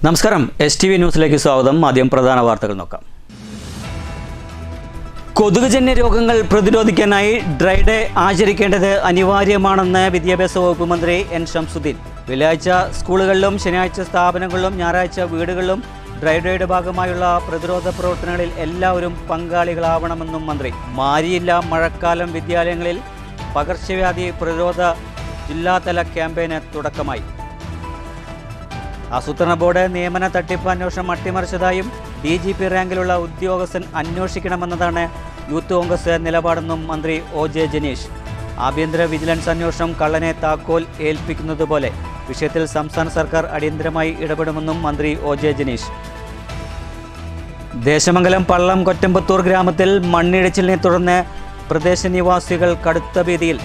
നമസ്കാരം, STV ന്യൂസിലേക്ക് സ്വാഗതം. ആദ്യം പ്രധാന വാർത്തകൾ നോക്കാം. കൊതുകുജന്യ രോഗങ്ങൾ പ്രതിരോധിക്കാനായി ഡ്രൈ ഡേ ആചരിക്കേണ്ടത് അനിവാര്യമാണെന്ന് വിദ്യാഭ്യാസ വകുപ്പ് മന്ത്രി N. ഷംസുദ്ദീൻ. വെള്ളിയാഴ്ച സ്കൂളുകളിലും ശനിയാഴ്ച സ്ഥാപനങ്ങളിലും ഞായറാഴ്ച വീടുകളിലും ഡ്രൈ ഡേയുടെ ഭാഗമായുള്ള പ്രതിരോധ പ്രവർത്തനങ്ങളിൽ എല്ലാവരും പങ്കാളികളാവണമെന്നും മന്ത്രി. മാരിയില്ല മഴക്കാലം വിദ്യാലയങ്ങളിൽ പകർച്ചവ്യാധി പ്രതിരോധ ജില്ലാതല ക്യാമ്പയിന് തുടക്കമായി. ആസൂത്രണ ബോർഡ് നിയമന തട്ടിപ്പ് അന്വേഷണം അട്ടിമറിച്ചതായും DGP റാങ്കിലുള്ള ഉദ്യോഗസ്ഥൻ അന്വേഷിക്കണമെന്നതാണ് യൂത്ത് കോൺഗ്രസ് നിലപാടെന്നും മന്ത്രി OJ ജനീഷ്. ആഭ്യന്തര വിജിലൻസ് അന്വേഷണം കള്ളനെ താക്കോൽ ഏൽപ്പിക്കുന്നതുപോലെ വിഷയത്തിൽ സംസ്ഥാന സർക്കാർ അടിയന്തരമായി ഇടപെടുമെന്നും മന്ത്രി OJ ജനീഷ്. ദേശമംഗലം പള്ളം കൊറ്റമ്പത്തൂർ ഗ്രാമത്തിൽ മണ്ണിടിച്ചിലിനെ തുടർന്ന് പ്രദേശനിവാസികൾ കടുത്ത ഭീതിയിൽ.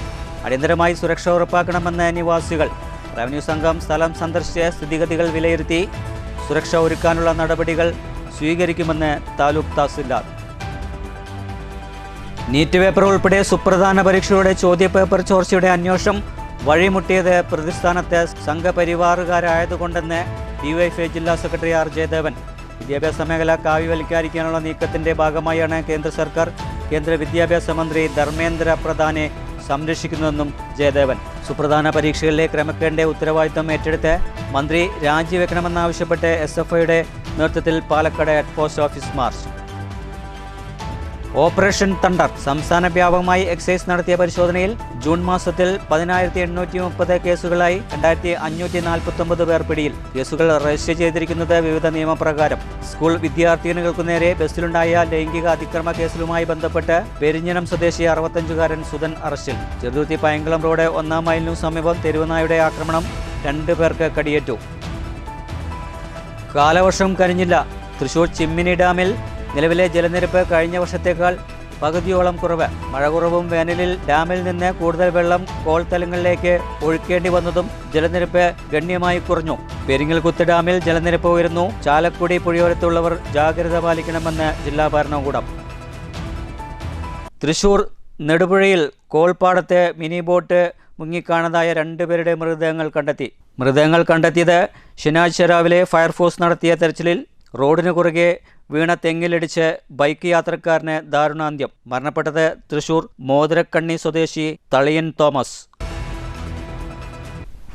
അടിയന്തരമായി സുരക്ഷ ഉറപ്പാക്കണമെന്ന് നിവാസികൾ. റവന്യൂ സംഘം സ്ഥലം സന്ദർശിച്ച് സ്ഥിതിഗതികൾ വിലയിരുത്തി സുരക്ഷ ഒരുക്കാനുള്ള നടപടികൾ സ്വീകരിക്കുമെന്ന് താലൂക്ക് തഹസിൽദാർ. നീറ്റ് പേപ്പർ ഉൾപ്പെടെ സുപ്രധാന പരീക്ഷയുടെ ചോദ്യപേപ്പർ ചോർച്ചയുടെ അന്വേഷണം വഴിമുട്ടിയത് പ്രതിസ്ഥാനത്തെ സംഘപരിവാറുകാരായതുകൊണ്ടെന്ന് DYFI ജില്ലാ സെക്രട്ടറി R. ജയദേവൻ. വിദ്യാഭ്യാസ മേഖല കാവ്യവൽക്കരിക്കാനുള്ള നീക്കത്തിന്റെ ഭാഗമായാണ് കേന്ദ്ര സർക്കാർ കേന്ദ്ര വിദ്യാഭ്യാസ മന്ത്രി ധർമ്മേന്ദ്ര പ്രധാനെ സംരക്ഷിക്കുന്നതെന്നും ജയദേവൻ. സുപ്രധാന പരീക്ഷകളിലെ ക്രമക്കേടിന്റെ ഉത്തരവാദിത്തം ഏറ്റെടുത്ത് മന്ത്രി രാജിവെക്കണമെന്നാവശ്യപ്പെട്ട് SFIയുടെ നേതൃത്വത്തിൽ Palakkad head post office March. Operation thunder സംസ്ഥാന വ്യാപകമായി എക്സൈസ് നടത്തിയ പരിശോധനയിൽ ജൂൺ മാസത്തിൽ 10,830 കേസുകളായി 2,549 പേർ പിടിയിൽ. കേസുകൾ രജിസ്റ്റർ ചെയ്തിരിക്കുന്നത് വിവിധ നിയമപ്രകാരം. സ്കൂൾ വിദ്യാർത്ഥിനികൾക്കു നേരെ ബസ്സിലുണ്ടായ ലൈംഗിക അതിക്രമ കേസിലുമായി ബന്ധപ്പെട്ട് പെരിഞ്ഞനം സ്വദേശി 65-കാരൻ സുധൻ അറസ്റ്റിൽ. ചെറുതുരുത്തി പയങ്കളം റോഡ് 1-ാം മൈലിനു സമീപം തെരുവുനായുടെ ആക്രമണം 2 പേർക്ക് കടിയേറ്റു. കാലവർഷം കനിഞ്ഞില്ല. തൃശൂർ ചിമ്മിനി ഡാമിൽ നിലവിലെ ജലനിരപ്പ് കഴിഞ്ഞ വർഷത്തേക്കാൾ പകുതിയോളം കുറവ്. മഴ കുറവും വേനലിൽ ഡാമിൽ നിന്ന് കൂടുതൽ വെള്ളം കോൾത്തലങ്ങളിലേക്ക് ഒഴുക്കേണ്ടി വന്നതും ജലനിരപ്പ് ഗണ്യമായി കുറഞ്ഞു. പെരിങ്ങൽകുത്ത് ഡാമിൽ ജലനിരപ്പ് ഉയരുന്നു. ചാലക്കുടി പുഴയോരത്തുള്ളവർ ജാഗ്രത പാലിക്കണമെന്ന് ജില്ലാ ഭരണകൂടം. തൃശൂർ നെടുപുഴയിൽ കോൾപ്പാടത്ത് മിനി ബോട്ട് മുങ്ങിക്കാണതായ 2 പേരുടെ മൃതദേഹങ്ങൾ കണ്ടെത്തിയത് ശനിയാഴ്ച രാവിലെ ഫയർഫോഴ്സ് നടത്തിയ തെരച്ചിലിൽ റോഡിന് കുറുകെ വീണ തെങ്ങിലിടിച്ച് ബൈക്ക് യാത്രക്കാരന് ദാരുണാന്ത്യം. മരണപ്പെട്ടത് തൃശൂർ മോതിരക്കണ്ണി സ്വദേശി തളിയൻ തോമസ്.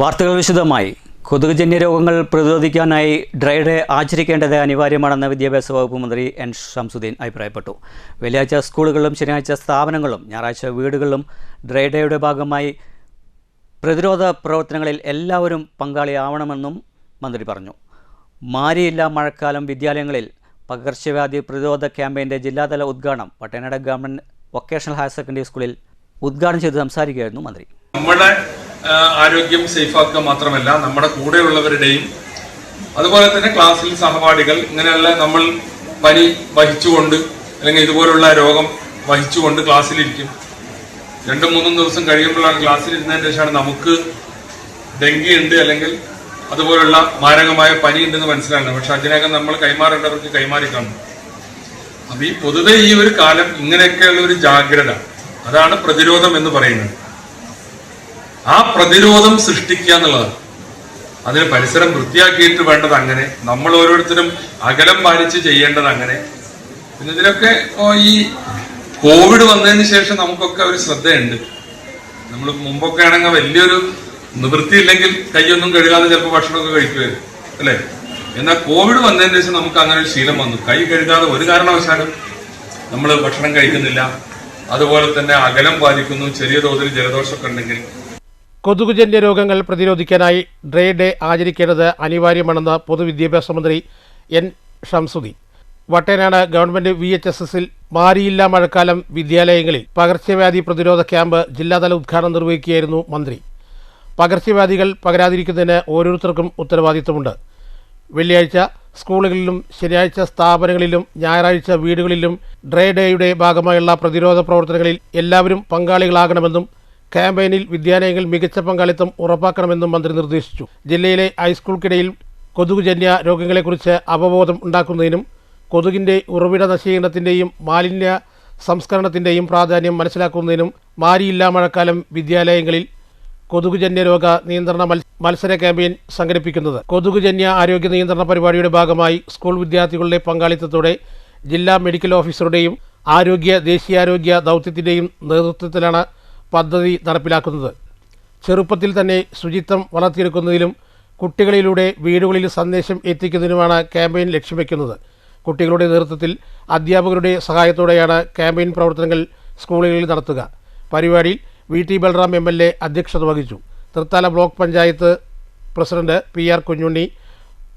വാർത്തകൾ വിശദമായി. കൊതുകുജന്യ രോഗങ്ങൾ പ്രതിരോധിക്കാനായി ഡ്രൈ ഡേ ആചരിക്കേണ്ടത് അനിവാര്യമാണെന്ന് വിദ്യാഭ്യാസ വകുപ്പ് മന്ത്രി N. ഷംസുദ്ദീൻ അഭിപ്രായപ്പെട്ടു. വെള്ളിയാഴ്ച സ്കൂളുകളിലും ശനിയാഴ്ച സ്ഥാപനങ്ങളിലും ഞായറാഴ്ച വീടുകളിലും ഡ്രൈ ഡേയുടെ ഭാഗമായി പ്രതിരോധ പ്രവർത്തനങ്ങളിൽ എല്ലാവരും പങ്കാളിയാവണമെന്നും മന്ത്രി പറഞ്ഞു. മാരിയില്ല മഴക്കാലം വിദ്യാലയങ്ങളിൽ പകർച്ചവ്യാധി പ്രതിരോധ ക്യാമ്പയിൻ്റെ ജില്ലാതല ഉദ്ഘാടനം Vattenad government vocational higher secondary സ്കൂളിൽ ഉദ്ഘാടനം ചെയ്ത് സംസാരിക്കുകയായിരുന്നു മന്ത്രി. നമ്മുടെ ആരോഗ്യം സേഫാക്കുക മാത്രമല്ല, നമ്മുടെ കൂടെയുള്ളവരുടെയും അതുപോലെ തന്നെ ക്ലാസ്സിൽ സഹപാഠികൾ ഇങ്ങനെയുള്ള നമ്മൾ പനി വഹിച്ചുകൊണ്ട് അല്ലെങ്കിൽ ഇതുപോലുള്ള രോഗം വഹിച്ചുകൊണ്ട് ക്ലാസ്സിലിരിക്കും. 2-3 ദിവസം കഴിയുമ്പോഴാണ് ക്ലാസ്സിലിരുന്നതിന് ശേഷമാണ് നമുക്ക് ഡെങ്കി ഉണ്ട് അല്ലെങ്കിൽ അതുപോലുള്ള മാരകമായ പനി ഉണ്ടെന്ന് മനസ്സിലാക്കണം. പക്ഷെ അതിനകം നമ്മൾ കൈമാറേണ്ടവർക്ക് കൈമാറി കാണും. അപ്പൊ ഈ പൊതുവെ ഈ ഒരു കാലം ഇങ്ങനെയൊക്കെയുള്ള ഒരു ജാഗ്രത, അതാണ് പ്രതിരോധം എന്ന് പറയുന്നത്. ആ പ്രതിരോധം സൃഷ്ടിക്കുക എന്നുള്ളതാണ്. അതിന് പരിസരം വൃത്തിയാക്കിയിട്ട് വേണ്ടത് അങ്ങനെ, നമ്മൾ ഓരോരുത്തരും അകലം പാലിച്ച് ചെയ്യേണ്ടത് അങ്ങനെ. പിന്നെ ഇതിനൊക്കെ ഈ കോവിഡ് വന്നതിന് ശേഷം നമുക്കൊക്കെ ഒരു ശ്രദ്ധയുണ്ട്. നമ്മൾ മുമ്പൊക്കെ ആണെങ്കിൽ വലിയൊരു നിവൃത്തിയില്ലെങ്കിൽ കൈയൊന്നും കഴുകാതെ ചിലപ്പോൾ ഭക്ഷണമൊക്കെ കഴിക്കുമായിരുന്നു, അല്ലേ? എന്നാൽ കോവിഡ് വന്നതിന് ശേഷം നമുക്ക് അങ്ങനെ ഒരു ശീലം വന്നു. കൈ കഴുകാതെ ഒരു കാരണവശാലും നമ്മൾ ഭക്ഷണം കഴിക്കുന്നില്ല. അതുപോലെ തന്നെ അകലം പാലിക്കുന്നു. ചെറിയ തോതിൽ ജലദോഷമൊക്കെ ഉണ്ടെങ്കിൽ. കൊതുകുജന്യ രോഗങ്ങൾ പ്രതിരോധിക്കാനായി ഡ്രൈ ഡേ ആചരിക്കേണ്ടത് അനിവാര്യമാണെന്ന് പൊതുവിദ്യാഭ്യാസ മന്ത്രി N. ഷംസുദ്ദീൻ. വട്ടേനാട് ഗവൺമെന്റ് VHSSൽ മാരിയില്ല മഴക്കാലം വിദ്യാലയങ്ങളിൽ പകർച്ചവ്യാധി പ്രതിരോധ ക്യാമ്പ് ജില്ലാതല ഉദ്ഘാടനം നിർവഹിക്കുകയായിരുന്നു മന്ത്രി. പകർച്ചവ്യാധികൾ പകരാതിരിക്കുന്നതിന് ഓരോരുത്തർക്കും ഉത്തരവാദിത്തമുണ്ട്. വെള്ളിയാഴ്ച സ്കൂളുകളിലും ശനിയാഴ്ച സ്ഥാപനങ്ങളിലും ഞായറാഴ്ച വീടുകളിലും ഡ്രൈ ഡേയുടെ ഭാഗമായുള്ള പ്രതിരോധ പ്രവർത്തനങ്ങളിൽ എല്ലാവരും പങ്കാളികളാകണമെന്നും ക്യാമ്പയിനിൽ വിദ്യാലയങ്ങൾ മികച്ച പങ്കാളിത്തം ഉറപ്പാക്കണമെന്നും മന്ത്രി നിർദ്ദേശിച്ചു. ജില്ലയിലെ ഹൈസ്കൂൾക്കിടയിൽ കൊതുകുജന്യ രോഗങ്ങളെക്കുറിച്ച് അവബോധം ഉണ്ടാക്കുന്നതിനും കൊതുകിൻ്റെ ഉറവിട നശീകരണത്തിൻ്റെയും മാലിന്യ സംസ്കരണത്തിൻ്റെയും പ്രാധാന്യം മനസ്സിലാക്കുന്നതിനും മാരിയില്ല മഴക്കാലം വിദ്യാലയങ്ങളിൽ കൊതുകുജന്യ രോഗ നിയന്ത്രണ മത്സര ക്യാമ്പയിൻ സംഘടിപ്പിക്കുന്നത്. കൊതുകുജന്യ ആരോഗ്യ നിയന്ത്രണ പരിപാടിയുടെ ഭാഗമായി സ്കൂൾ വിദ്യാർത്ഥികളുടെ പങ്കാളിത്തത്തോടെ ജില്ലാ മെഡിക്കൽ ഓഫീസറുടെയും ദേശീയാരോഗ്യ ദൗത്യത്തിൻ്റെയും നേതൃത്വത്തിലാണ് പദ്ധതി നടപ്പിലാക്കുന്നത്. ചെറുപ്പത്തിൽ തന്നെ ശുചിത്വം വളർത്തിയെടുക്കുന്നതിലും കുട്ടികളിലൂടെ വീടുകളിൽ സന്ദേശം എത്തിക്കുന്നതിനുമാണ് ക്യാമ്പയിൻ ലക്ഷ്യം വയ്ക്കുന്നത്. കുട്ടികളുടെ നേതൃത്വത്തിൽ അധ്യാപകരുടെ സഹായത്തോടെയാണ് ക്യാമ്പയിൻ പ്രവർത്തനങ്ങൾ സ്കൂളുകളിൽ നടത്തുക. പരിപാടിയിൽ VT ബൽറാം MLA അധ്യക്ഷത വഹിച്ചു. Thrithala block panchayat president PR Kunjunni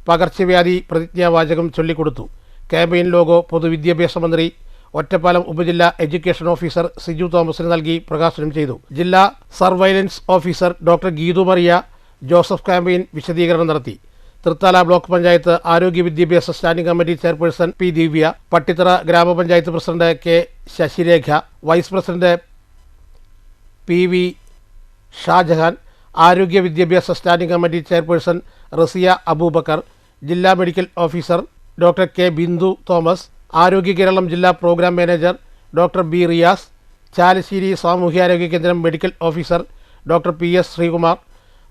പകർച്ചവ്യാധി പ്രതിജ്ഞാവാചകം ചൊല്ലിക്കൊടുത്തു. ക്യാമ്പയിൻ ലോഗോ പൊതുവിദ്യാഭ്യാസ മന്ത്രി ഒറ്റപ്പാലം ഉപജില്ലാ എഡ്യൂക്കേഷൻ ഓഫീസർ സിജു തോമസിന് നൽകി പ്രകാശനം ചെയ്തു. ജില്ലാ surveillance officer doctor Geethu Mariya Joseph campaign വിശദീകരണം നടത്തി. തൃത്താല ബ്ലോക്ക് പഞ്ചായത്ത് ആരോഗ്യ വിദ്യാഭ്യാസ standing committee chairperson P Divya, Pattithara ഗ്രാമപഞ്ചായത്ത് president K Sasirekha, vice president PV Shajahan, ആരോഗ്യ വിദ്യാഭ്യാസ standing committee chairperson Rasiya Abubakar, ജില്ലാ medical officer doctor K Bindu Thomas, ആരോഗ്യ കേരളം ജില്ലാ programme manager doctor B Riyas, Chalissery സാമൂഹ്യാരോഗ്യ കേന്ദ്രം medical officer doctor PS Sreekumar,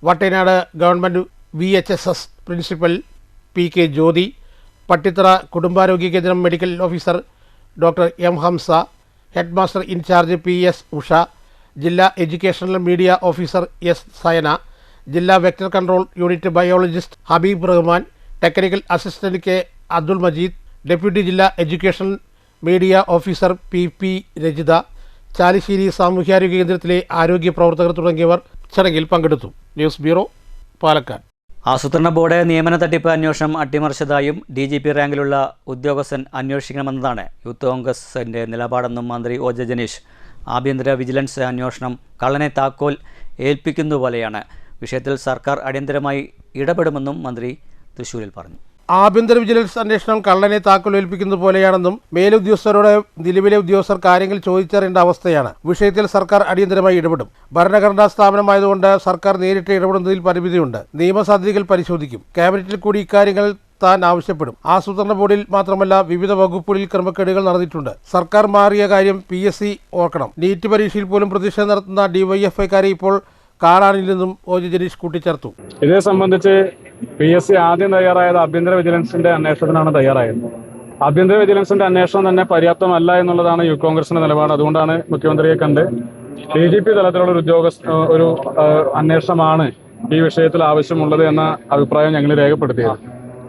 Vattenad government VHSS principal PK Jyothi, Pattithara കുടുംബാരോഗ്യ കേന്ദ്രം medical officer doctor M Hamsa, head master in charge PS Usha, ജില്ലാ educational media officer S Sayana, ജില്ലാ vector control unit biologist Habeeb Rahman, technical assistant K Abdul Majeed, deputy ജില്ലാ educational media officer PP Rajitha, Chalissery സാമൂഹ്യാരോഗ്യ കേന്ദ്രത്തിലെ ആരോഗ്യ പ്രവർത്തകർ തുടങ്ങിയവർ ചടങ്ങിൽ പങ്കെടുത്തു. News bureau, Palakkad. ആസൂത്രണ ബോർഡ് നിയമന തട്ടിപ്പ് അന്വേഷണം അട്ടിമറിച്ചതായും DGP റാങ്കിലുള്ള ഉദ്യോഗസ്ഥൻ അന്വേഷിക്കണമെന്നതാണ് യൂത്ത് കോൺഗ്രസിൻ്റെ നിലപാടെന്നും മന്ത്രി OJ ജനീഷ്. ആഭ്യന്തര വിജിലൻസ് അന്വേഷണം കള്ളനെ താക്കോൽ ഏൽപ്പിക്കുന്നതുപോലെയാണ്. വിഷയത്തിൽ സർക്കാർ അടിയന്തരമായി ഇടപെടുമെന്നും മന്ത്രി തൃശ്ശൂരിൽ പറഞ്ഞു. ആഭ്യന്തര വിജിലൻസ് അന്വേഷണം കള്ളനെ താക്കോൽ ഏൽപ്പിക്കുന്നത് പോലെയാണെന്നും മേലുദ്യോഗസ്ഥരോട് നിലവിലെ ഉദ്യോഗസ്ഥർ കാര്യങ്ങൾ ചോദിച്ചറിയേണ്ട അവസ്ഥയാണ്. വിഷയത്തിൽ സർക്കാർ അടിയന്തരമായി ഇടപെടും. ഭരണഘടനാ സ്ഥാപനമായതുകൊണ്ട് സർക്കാർ നേരിട്ട് ഇടപെടുന്നതിൽ പരിമിതിയുണ്ട്. നിയമസാധ്യതകൾ പരിശോധിക്കും. ക്യാബിനറ്റിൽ കൂടി ഇക്കാര്യങ്ങൾ താൻ ആവശ്യപ്പെടും. ആസൂത്രണ ബോർഡിൽ മാത്രമല്ല വിവിധ വകുപ്പുകളിൽ ക്രമക്കേടുകൾ നടന്നിട്ടുണ്ട്. സർക്കാർ മാറിയ കാര്യം PSC ഓർക്കണം. നീറ്റ് പരീക്ഷയിൽ പോലും പ്രതിഷേധം നടത്തുന്ന DYFIക്കാരെ ഇപ്പോൾ കാണാനില്ലെന്നും OJ ജനീഷ് കൂട്ടിച്ചേർത്തു. ഇതേ സംബന്ധിച്ച് PSC ആദ്യം തയ്യാറായത് ആഭ്യന്തര വിജിലൻസിന്റെ അന്വേഷണത്തിനാണ് തയ്യാറായത്. ആഭ്യന്തര വിജിലൻസിന്റെ അന്വേഷണം തന്നെ പര്യാപ്തമല്ല എന്നുള്ളതാണ് യൂത്ത് കോൺഗ്രസിന്റെ നിലപാട്. അതുകൊണ്ടാണ് മുഖ്യമന്ത്രിയെ കണ്ട് DGP തലത്തിലുള്ള ഒരു അന്വേഷണമാണ് ഈ വിഷയത്തിൽ ആവശ്യമുള്ളത് എന്ന അഭിപ്രായം ഞങ്ങൾ രേഖപ്പെടുത്തിയത്.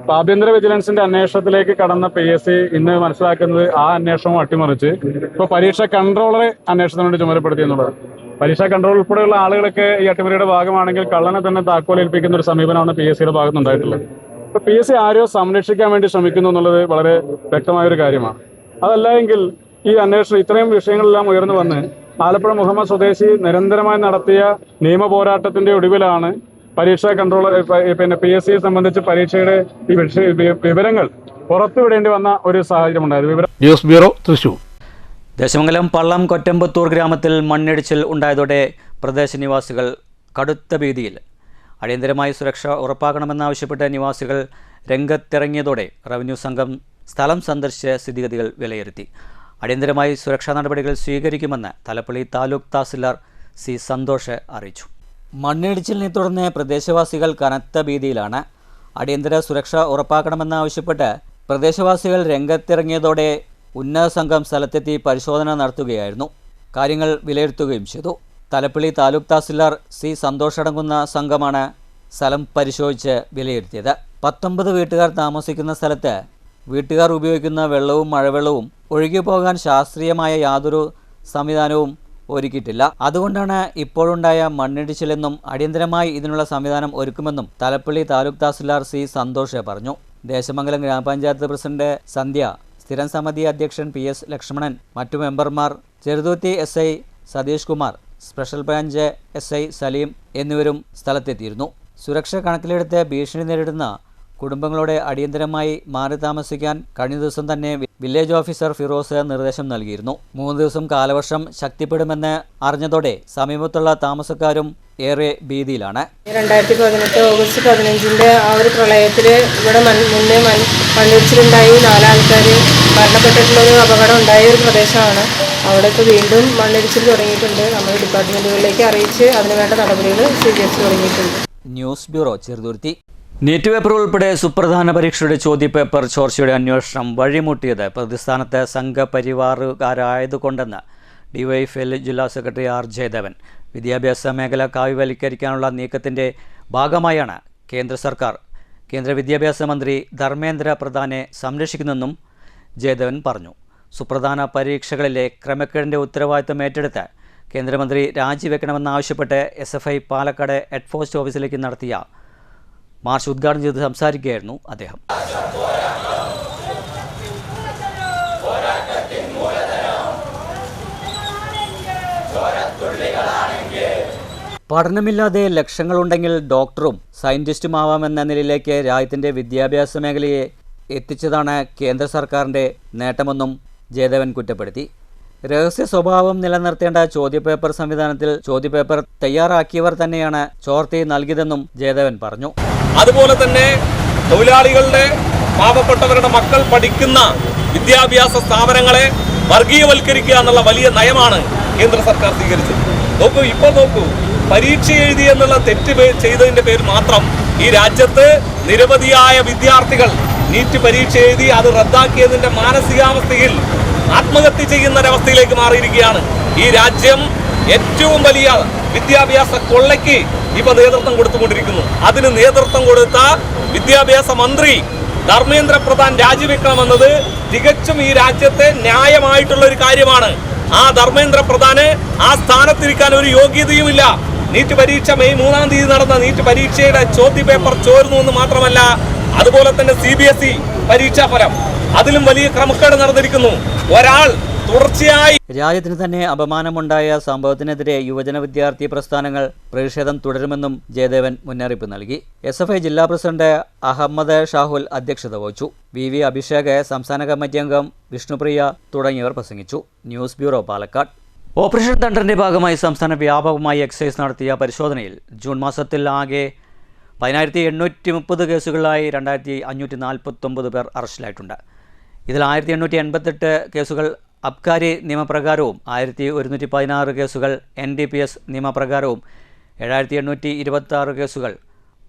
അപ്പൊ ആഭ്യന്തര വിജിലൻസിന്റെ അന്വേഷണത്തിലേക്ക് കടന്ന PSC ഇന്ന് മനസ്സിലാക്കുന്നത് ആ അന്വേഷണം അട്ടിമറിച്ച് ഇപ്പൊ പരീക്ഷ കൺട്രോളറെ അന്വേഷണത്തിന് വേണ്ടി ചുമതലപ്പെടുത്തി എന്നുള്ളത്. പരീക്ഷാ കൺട്രോൾ ഉൾപ്പെടെയുള്ള ആളുകളൊക്കെ ഈ അട്ടിമറിയുടെ ഭാഗമാണെങ്കിൽ കള്ളനെ തന്നെ താക്കോലേൽപ്പിക്കുന്ന ഒരു സമീപനമാണ് PSCയുടെ ഭാഗത്തുനിന്നുണ്ടായിട്ടുള്ളത്. ഇപ്പൊ PSC ആരെയോ സംരക്ഷിക്കാൻ വേണ്ടി ശ്രമിക്കുന്നു എന്നുള്ളത് വളരെ വ്യക്തമായൊരു കാര്യമാണ്. അതല്ല എങ്കിൽ ഈ അന്വേഷണം ഇത്രയും വിഷയങ്ങളെല്ലാം ഉയർന്നു വന്ന് ആലപ്പുഴ മുഹമ്മദ് സ്വദേശി നിരന്തരമായി നടത്തിയ നിയമ പോരാട്ടത്തിന്റെ ഒടുവിലാണ് പരീക്ഷാ കൺട്രോൾ PSCയെ സംബന്ധിച്ച് പരീക്ഷയുടെ ഈ വിവരങ്ങൾ പുറത്തുവിടേണ്ടി വന്ന ഒരു സാഹചര്യം ഉണ്ടായത്. News bureau, Thrissur. ദേശമംഗലം പള്ളം കൊറ്റമ്പത്തൂർ ഗ്രാമത്തിൽ മണ്ണിടിച്ചിൽ ഉണ്ടായതോടെ പ്രദേശനിവാസികൾ കടുത്ത ഭീതിയിൽ. അടിയന്തരമായി സുരക്ഷ ഉറപ്പാക്കണമെന്നാവശ്യപ്പെട്ട് നിവാസികൾ രംഗത്തിറങ്ങിയതോടെ റവന്യൂ സംഘം സ്ഥലം സന്ദർശിച്ച് സ്ഥിതിഗതികൾ വിലയിരുത്തി. അടിയന്തരമായി സുരക്ഷാ നടപടികൾ സ്വീകരിക്കുമെന്ന് തലപ്പള്ളി താലൂക്ക് തഹസിൽദാർ C സന്തോഷ് അറിയിച്ചു. മണ്ണിടിച്ചിലിനെ തുടർന്ന് പ്രദേശവാസികൾ കനത്ത ഭീതിയിലാണ്. അടിയന്തര സുരക്ഷ ഉറപ്പാക്കണമെന്നാവശ്യപ്പെട്ട് പ്രദേശവാസികൾ രംഗത്തിറങ്ങിയതോടെ ഉന്നത സംഘം സ്ഥലത്തെത്തി പരിശോധന നടത്തുകയായിരുന്നു. കാര്യങ്ങൾ വിലയിരുത്തുകയും ചെയ്തു. തലപ്പള്ളി താലൂക്ക് തഹസിൽദാർ C സന്തോഷ് അടങ്ങുന്ന സംഘമാണ് സ്ഥലം പരിശോധിച്ച് വിലയിരുത്തിയത്. 19 വീട്ടുകാർ താമസിക്കുന്ന സ്ഥലത്ത് വീട്ടുകാർ ഉപയോഗിക്കുന്ന വെള്ളവും മഴവെള്ളവും ഒഴുകിപ്പോകാൻ ശാസ്ത്രീയമായ യാതൊരു സംവിധാനവും ഒരുക്കിയിട്ടില്ല. അതുകൊണ്ടാണ് ഇപ്പോഴുണ്ടായ മണ്ണിടിച്ചിലെന്നും അടിയന്തരമായി ഇതിനുള്ള സംവിധാനം ഒരുക്കുമെന്നും തലപ്പള്ളി താലൂക്ക് തഹസിൽദാർ C സന്തോഷ് പറഞ്ഞു. ദേശമംഗലം ഗ്രാമപഞ്ചായത്ത് പ്രസിഡന്റ് സന്ധ്യ, സ്ഥിരം സമിതി അധ്യക്ഷൻ PS ലക്ഷ്മണൻ, മറ്റു മെമ്പർമാർ, Cheruthuruthy SI Satheesh Kumar, special branch SI Saleem എന്നിവരും സ്ഥലത്തെത്തിയിരുന്നു. സുരക്ഷ കണക്കിലെടുത്ത് ഭീഷണി നേരിടുന്ന കുടുംബങ്ങളോട് അടിയന്തരമായി മാറി താമസിക്കാൻ കഴിഞ്ഞ ദിവസം തന്നെ വില്ലേജ് ഓഫീസർ ഫിറോസ് നിർദ്ദേശം നൽകിയിരുന്നു. 3 ദിവസം കാലവർഷം ശക്തിപ്പെടുമെന്ന് അറിഞ്ഞതോടെ സമീപത്തുള്ള താമസക്കാരും ഏറെ ഭീതിയിലാണ്. 2018 ഓഗസ്റ്റ് 15 ആ ഒരു പ്രളയത്തിൽ ഇവിടെ മുന്നേ മണ്ണിടിച്ചിലുണ്ടായി 4 ആൾക്കാർ മരണപ്പെട്ടിട്ടുള്ളൊരു അപകടം ഉണ്ടായ ഒരു പ്രദേശമാണ്. അവിടെ ഇപ്പോൾ വീണ്ടും മണ്ണിടിച്ചിൽ തുടങ്ങിയിട്ടുണ്ട്. അറിയിച്ചിട്ടുണ്ട്. നമ്മുടെ ഡിപ്പാർട്ട്മെൻറ്റുകളിലേക്ക് അറിയിച്ച് അതിനുവേണ്ട നടപടികൾ സ്വീകരിച്ചു തുടങ്ങിയിട്ടുണ്ട്. News bureau Cheruthuruthy. NEET paper ഉൾപ്പെടെ സുപ്രധാന പരീക്ഷയുടെ ചോദ്യപേപ്പർ ചോർച്ചയുടെ അന്വേഷണം വഴിമുട്ടിയത് പ്രതിസ്ഥാനത്ത് സംഘപരിവാറുകാരായതുകൊണ്ടെന്ന് ഡിവൈഎഫ്ഐ ജില്ലാ സെക്രട്ടറി ആർ ജയദേവൻ. വിദ്യാഭ്യാസ മേഖല കാവ്യവൽക്കരിക്കാനുള്ള നീക്കത്തിൻ്റെ ഭാഗമായാണ് കേന്ദ്ര സർക്കാർ കേന്ദ്ര വിദ്യാഭ്യാസ മന്ത്രി ധർമ്മേന്ദ്ര പ്രധാനെ സംരക്ഷിക്കുന്നതെന്നും ജയദേവൻ പറഞ്ഞു. സുപ്രധാന പരീക്ഷകളിലെ ക്രമക്കേടിൻ്റെ ഉത്തരവാദിത്തം ഏറ്റെടുത്ത് കേന്ദ്രമന്ത്രി രാജിവെക്കണമെന്നാവശ്യപ്പെട്ട് SFI പാലക്കാട് ഹെഡ് പോസ്റ്റ് ഓഫീസിലേക്ക് നടത്തിയ മാർച്ച് ഉദ്ഘാടനം ചെയ്ത് സംസാരിക്കുകയായിരുന്നു അദ്ദേഹം. പഠനമില്ലാതെ ലക്ഷ്യങ്ങളുണ്ടെങ്കിൽ ഡോക്ടറും സയൻറ്റിസ്റ്റും ആവാമെന്ന നിലയിലേക്ക് രാജ്യത്തിൻ്റെ വിദ്യാഭ്യാസ മേഖലയെ എത്തിച്ചതാണ് കേന്ദ്ര സർക്കാരിൻ്റെ നേട്ടമെന്നും ജയദേവൻ കുറ്റപ്പെടുത്തി. രഹസ്യ സ്വഭാവം നിലനിർത്തേണ്ട ചോദ്യപേപ്പർ സംവിധാനത്തിൽ ചോദ്യപേപ്പർ തയ്യാറാക്കിയവർ തന്നെയാണ് ചോർത്തി നൽകിയതെന്നും ജയദേവൻ പറഞ്ഞു. അതുപോലെ തന്നെ തൊഴിലാളികളുടെ പാവപ്പെട്ടവരുടെ മക്കൾ പഠിക്കുന്ന വിദ്യാഭ്യാസ സ്ഥാപനങ്ങളെ വർഗീയവൽക്കരിക്കുക എന്നുള്ള വലിയ നയമാണ് കേന്ദ്ര സർക്കാർ സ്വീകരിച്ചത്. ഇപ്പോൾ നോക്കൂ, പരീക്ഷ എഴുതി എന്നുള്ള തെറ്റ് ചെയ്തതിൻ്റെ പേര് മാത്രം ഈ രാജ്യത്ത് നിരവധിയായ വിദ്യാർത്ഥികൾ നീറ്റ് പരീക്ഷ എഴുതി അത് റദ്ദാക്കിയതിൻ്റെ മാനസികാവസ്ഥയിൽ ആത്മഹത്യ ചെയ്യുന്നൊരവസ്ഥയിലേക്ക് മാറിയിരിക്കുകയാണ്. ഈ രാജ്യം ഏറ്റവും വലിയ വിദ്യാഭ്യാസ കൊള്ളയ്ക്ക് ഇപ്പോൾ നേതൃത്വം കൊടുത്തുകൊണ്ടിരിക്കുന്നു. അതിന് നേതൃത്വം കൊടുത്ത വിദ്യാഭ്യാസ മന്ത്രി ധർമ്മേന്ദ്ര പ്രധാൻ രാജിവെക്കണമെന്നത് തികച്ചും ഈ രാജ്യത്തെ ന്യായമായിട്ടുള്ള ഒരു കാര്യമാണ്. ആ ധർമ്മേന്ദ്ര പ്രധാന് ആ സ്ഥാനത്തിരിക്കാൻ ഒരു യോഗ്യതയുമില്ല. നീറ്റ് പരീക്ഷ മെയ് 3-ാം തീയതി നടന്ന നീറ്റ് പരീക്ഷയുടെ ചോദ്യപേപ്പർ ചോർന്നു എന്ന് മാത്രമല്ല, അതുപോലെ തന്നെ CBSE പരീക്ഷാഫലം അതിലും വലിയ ക്രമക്കേട് നടന്നിരിക്കുന്നു. ഒരാൾ തുടർച്ചയായി രാജ്യത്തിന് തന്നെ അപമാനമുണ്ടായ സംഭവത്തിനെതിരെ യുവജന വിദ്യാർത്ഥി പ്രസ്ഥാനങ്ങൾ പ്രതിഷേധം തുടരുമെന്നും ജയദേവൻ മുന്നറിയിപ്പ് നൽകി. SFI ജില്ലാ പ്രസിഡന്റ് അഹമ്മദ് ഷാഹുൽ അധ്യക്ഷത വഹിച്ചു. VV അഭിഷേക്, സംസ്ഥാന കമ്മിറ്റി അംഗം വിഷ്ണുപ്രിയ തുടങ്ങിയവർ പ്രസംഗിച്ചു. News bureau Palakkad. ഓപ്പറേഷൻ തണ്ടറിൻ്റെ ഭാഗമായി സംസ്ഥാന വ്യാപകമായി എക്സൈസ് നടത്തിയ പരിശോധനയിൽ ജൂൺ മാസത്തിൽ ആകെ 10,830 കേസുകളിലായി 2,549 പേർ അറസ്റ്റിലായിട്ടുണ്ട്. ഇതിൽ 1,888 കേസുകൾ അബ്കാരി നിയമപ്രകാരവും 1,116 കേസുകൾ NDPS നിയമപ്രകാരവും 7,826 കേസുകൾ